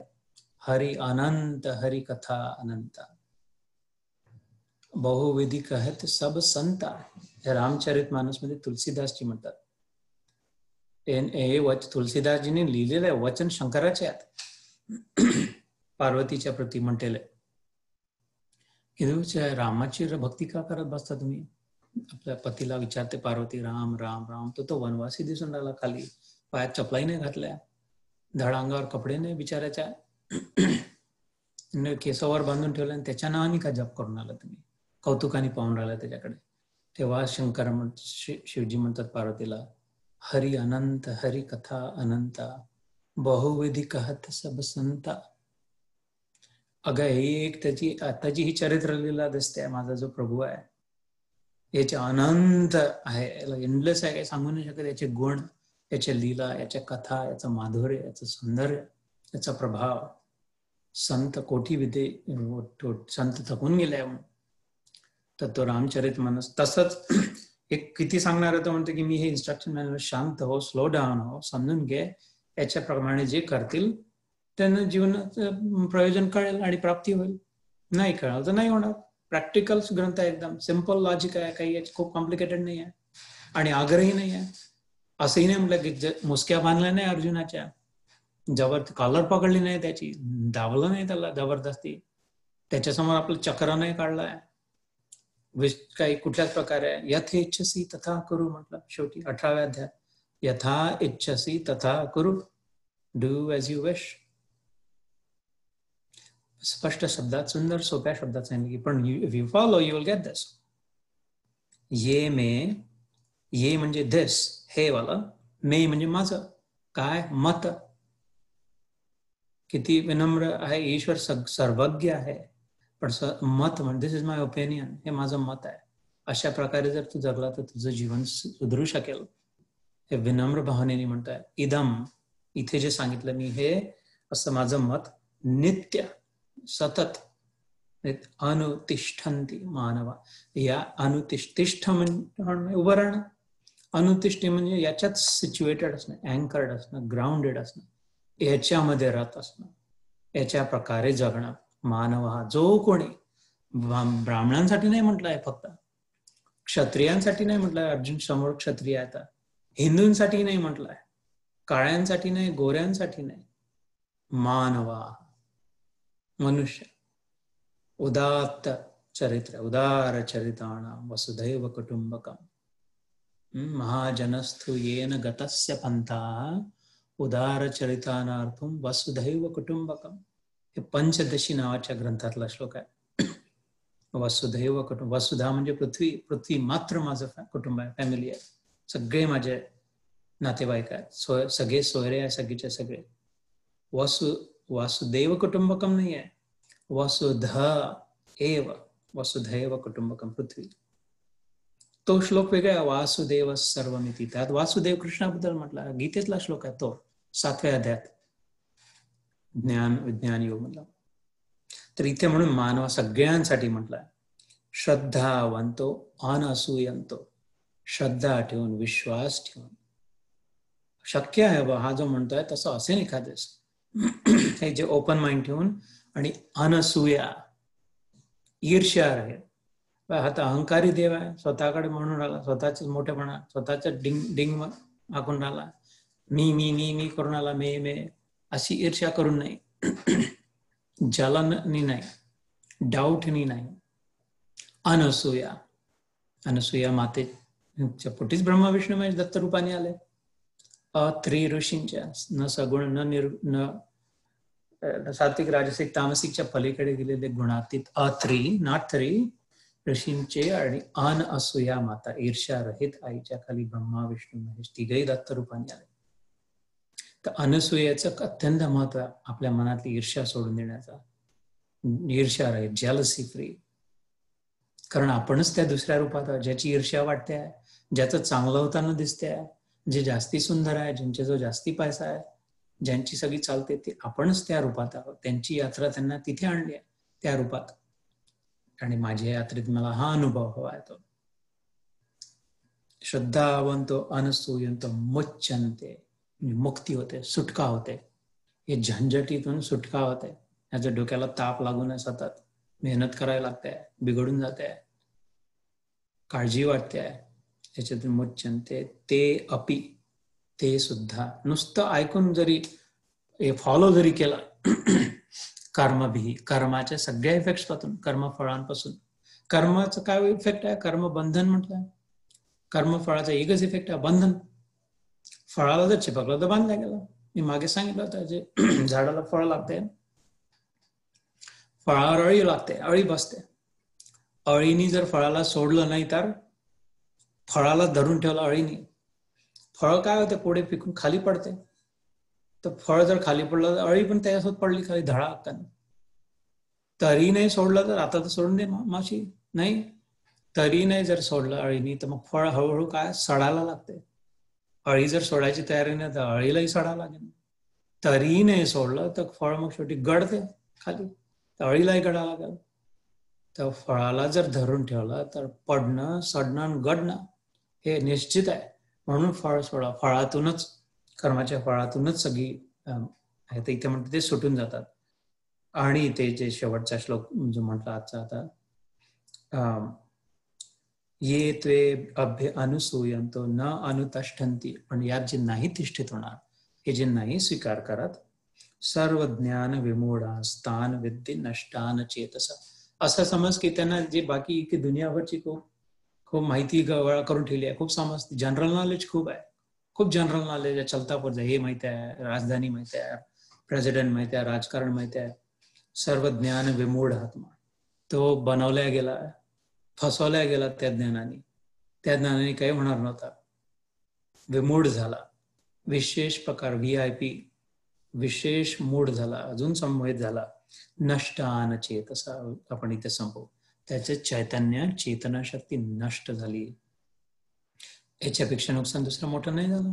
हरी अनंत, हरी कथा अनंत, बहुविधी कहत सब संता. रामचरितमानस मध्ये तुलसीदासजी म्हणतात. हे तुलसीदासजीने लिहिलेलं आहे वचन शंकराचे आहेत. पार्वतीच्या प्रती म्हटलेलं आहे की रामाची भक्ती का करत बसता तुम्ही? आपल्या पतीला विचारते पार्वती, राम राम राम. तो वनवासी दिसून राहिला, खाली पायात चपलाही नाही घातल्या, धड अंगावर कपडे नाही बिचाराच्या, केसावर बांधून ठेवल्या, आणि त्याच्या नावाने का जप करून आला तुम्ही? कौतुकाने पाहून राहिला त्याच्याकडे. तेव्हा शिवजी म्हणतात पार्वतीला, हरी अनंत, हरी कथा अनंता, बहुविधी कहत सब संता. अगं ही एक त्याची आताची ही चरित्रलीला दिसते. माझा जो प्रभू आहे याचे अनंत आहे, याला एंडलेस आहे, काही सांगू नाही शकत. याचे गुण, याच्या लीला, याच्या कथा, याचं माधुर्य, याचं सौंदर्य, याचा प्रभाव. संत कोटी विदे, संत थकून गेले. तर तो रामचरितमानस तसंच एक किती सांगणार होतं, म्हणतो की मी हे इन्स्ट्रक्शन मॅन्युअल, शांत हो, स्लो डाऊन हो, समजून घे, याच्याप्रमाणे जे करतील त्यांना जीवनाचं प्रयोजन कळेल आणि प्राप्ती होईल. नाही कळलं तर नाही होणार. प्रॅक्टिकल ग्रंथ आहे, एकदम सिम्पल लॉजिक आहे, काही खूप कॉम्प्लिकेटेड नाही आहे आणि आग्रही नाही आहे. असंही नाही म्हटलं की मुसक्या बांधल्या नाही अर्जुनाच्या, कॉलर पकडली नाही त्याची, दावलं नाही त्याला जबरदस्ती, त्याच्यासमोर आपलं चक्र नाही काढलाय, काही कुठल्याच प्रकारे. यथ इच्छसी तथा करू म्हटलं शेवटी 18व्या अध्याय, यथा इच्छसी तथा करू, डू एज यू विश. स्पष्ट शब्दात, सुंदर सोप्या शब्दात सांगितलं, पण if you follow you will get this. ये मे, ये म्हणजे दिस, हे वाला, मे म्हणजे माझं काय मत. किती विनम्र आहे ईश्वर, सर्वज्ञ आहे, पण मत म्हणजे दिस इज माय ओपिनियन, हे माझं मत आहे. अशा प्रकारे जर तू जगला तर तुझं जीवन सुधरू शकेल. हे विनम्र भावनेने म्हणताय. इदम, इथे जे सांगितलं मी, हे असं माझं मत, नित्य, सतत, अनुतिष्ठन्ति मानवा. या अनुतिष्ठ म्हणजे उभं राहणं, अनुतिष्ठी म्हणजे याच्यात सिच्युएटेड असणं, अँकर्ड असणं, ग्राउंडेड असणं, याच्यामध्ये राहत असणं, याच्या प्रकारे जगणं. मानव हा जो कोणी, ब्राह्मणांसाठी नाही म्हटलंय फक्त, क्षत्रियांसाठी नाही म्हटलंय, अर्जुन समोर क्षत्रिय आहे, हिंदूंसाठी नाही म्हटलंय, काळ्यांसाठी नाही, गोऱ्यांसाठी नाही, मानवा, मनुष्य. उदात्त चरित्र, उदार चरिताणां वसुधैव कुटुंबकम, महाजनस्थु येन गतस्य पंथाः उदार चरितानार्थम वसुधैव कुटुंबकम. हे पंचदशी नावाच्या ग्रंथातला श्लोक आहे. वसुधैव कुटुंब, वसुधा म्हणजे पृथ्वी, पृथ्वी मात्र माझं कुटुंब आहे, फॅमिली आहे, सगळे माझे नातेवाईक आहेत, सगळे सोयरे आहे, सगळेचे सगळे. वासुदेव कुटुंबकम नाही आहे, वसुध एव, वसुधैव कुटुंबकम, पृथ्वी. तो श्लोक वेगळा, वासुदेव सर्वमिती. त्यात वासुदेव कृष्णाबद्दल म्हटला, गीतेतला श्लोक आहे तो, 7व्या अध्यायात, ज्ञान विज्ञान योग मधला. तर इथे म्हणून मानव सगळ्यांसाठी म्हटलाय, श्रद्धावंतो अनसूयंतो, श्रद्धा ठेवून, विश्वास ठेवून. शक्य आहे बा, हा जो म्हणतोय तसं असेल एखादेस, हे जे ओपन माइंड ठेवून, आणि अनसूया, ईर्ष्या आहे. हा तर अहंकारी देव आहे, स्वतःकडे म्हणून राहिला, स्वतःच मोठेपणा, स्वतःच डिंग हाकून राहिला, मी करून आला, मे अशी ईर्ष्या करून नाही, जलननी नाही, डाऊटनी नाही. अनसूया, अनसूया मातेच्या पोटीच ब्रह्मा विष्णू महेश दत्त रूपाने आले, अत्री ऋषींच्या, न सगुण न सात्विक राजसिक तामसिकच्या पलीकडे गेलेले गुणातीत, अत्री नॉट थ्री ऋषींचे, आणि अनसूया माता, ईर्ष्या रहित आईच्या खाली ब्रह्मा विष्णू महेश तिघही दत्त रूपाने आले. तर अनसूयाचं अत्यंत महत्व आहे, आपल्या मनातली ईर्ष्या सोडून देण्याचा, ईर्ष्या रहित, जेलसी फ्री. कारण आपणच त्या दुसऱ्या रूपात, ज्याची ईर्ष्या वाटते आहे, ज्याचं चांगलं होताना दिसते आहे, जे जास्ती सुंदर आहे, ज्यांच्या जो जास्ती पैसा आहे, ज्यांची सगळी चालते, ते आपणच त्या रूपात आहोत. त्यांची यात्रा त्यांना तिथे आणली आहे, त्या रूपात. आणि माझ्या यात्रेत मला हा अनुभव हवा आहे तो. श्रद्धावंतो अनसूयंतो मुच्यन्ते, मुक्ती होते, सुटका होते, हे झंझटीतून सुटका होते. याच्या डोक्याला ताप लागून आहे, सतत मेहनत करायला लागते, बिघडून जाते, काळजी वाटते, याच्यातून मुच्यन्ते ते अपि, ते सुद्धा. नुसतं ऐकून जरी फॉलो जरी केला, कर्मभी, कर्माच्या सगळ्या इफेक्ट पासून, कर्मफळांपासून. कर्माचं काय इफेक्ट आहे, कर्मबंधन म्हटलं, कर्मफळाचा एकच इफेक्ट आहे, बंधन. फळाला जर चिपकलं तर बांधल्या गेलं. मी मागे सांगितलं होतं, जे झाडाला फळ लागते, फळावर अळी लागते, अळी बसते. अळीनी जर फळाला सोडलं नाही, तर फळाला धरून ठेवलं अळीनी, फळ काय होते, पुढे पिकून खाली पडते. तर फळ जर खाली पडलं, तर अळी पण त्याच्यासोबत पडली खाली, धडाक्कन. तरी नाही सोडलं तर, आता तर सोडून दे माशी, नाही तरी नाही जर सोडलं अळीनी, तर मग फळ हळूहळू काय सडायला लागते. अळी जर सोडायची तयारी नाही, तर अळीलाही सडायला लागेल. तरी नाही सोडलं तर फळ मग शेवटी गळते खाली, तर अळीलाही गळायला लागेल. तर फळाला जर धरून ठेवलं, तर पडणं, सडणं, गडणं हे निश्चित आहे. म्हणून फळ सोडा, फळातूनच, कर्माच्या फळातूनच सगळी आहे, इथे म्हणते ते सुटून जातात. आणि ते जे शेवटचा श्लोक जो म्हटला आजचा आता, ये त्वे अभ्य अनुसूयंतो न अनुतिष्ठन्ति, पण यात जे नाही तिष्ठित होणार, हे जे नाही स्वीकार करत, सर्व ज्ञान विमूढा स्थान विद्धी नष्टान चेतसा. असं समज की त्यांना जे बाकी की दुनियाभरची खूप माहिती गोळा करून ठेवली आहे, खूप समजते, जनरल नॉलेज खूप आहे, खूप जनरल नॉलेज आहे, चलता पुरता हे माहिती आहे, राजधानी माहिती आहे, प्रेसिडेंट माहिती आहे, राजकारण माहिती आहे. सर्व ज्ञान विमूढ आत्मा, तो बनवल्या गेला, फसवल्या गेला त्या ज्ञानाने काही होणार नव्हता, विमूढ झाला, विशेष प्रकार VIP, विशेष मूढ झाला, अजून संमोहित झाला. नष्टान चेतसा, आपण इथे संपवू, त्याचे चैतन्य, चेतना शक्ती नष्ट झाली. याच्यापेक्षा नुकसान दुसरं मोठं नाही झालं.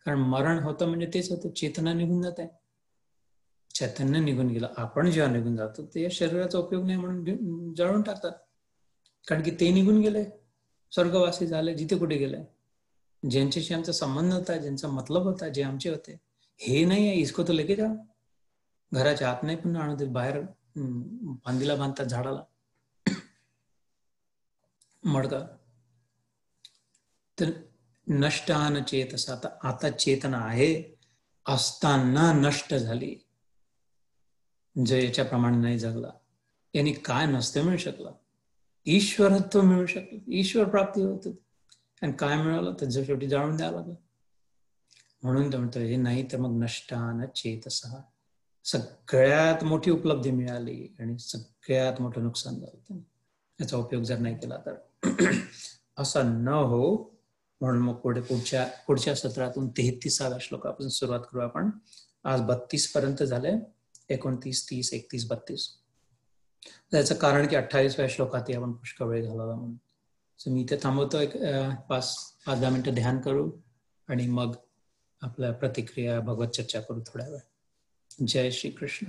कारण मरण होतं म्हणजे तेच होतं, चेतना निघून जात आहे, चैतन्य निघून गेलं. आपण जेव्हा निघून जातो, ते शरीराचा उपयोग नाही म्हणून जळून टाकतात, कारण की ते निघून गेले, स्वर्गवासी झाले, जिथे कुठे गेले. ज्यांच्याशी आमचा संबंध होता, ज्यांचा मतलब होता, जे आमचे होते, हे नाही आहे, इसको तो लेके जाओ. घराच्या आत नाही पुन्हा आणत, बाहेर फांदीला बांधतात, झाडाला मडका. तर नष्टान चेतसा, आता चेतना आहे असताना नष्ट झाली. जो याच्याप्रमाणे नाही जगला, यांनी काय नसते मिळू शकला, ईश्वरत्व मिळू शकलं, ईश्वर प्राप्ती होत, आणि काय मिळालं तर शेवटी जाळून द्यावं लागलं. म्हणून तो म्हणतो हे नाही तर मग नष्टान चेतसा, सगळ्यात मोठी उपलब्धी मिळाली आणि सगळ्यात मोठं नुकसान झालं. याचा उपयोग जर नाही केला तर असं न हो म्हणून मग पुढच्या सत्रातून 33व्या श्लोकापासून सुरुवात करू आपण. आज 32 पर्यंत झाले. 29, 30, 31, 32. त्याचं कारण की 28व्या श्लोकात आपण पुष्कळ वेळ घालवला म्हणून. सो मी इथे थांबवतो. एक 5-10 मिनिटं ध्यान करू आणि मग आपल्या प्रतिक्रिया भगवत चर्चा करू थोड्या वेळ. जय श्री कृष्ण.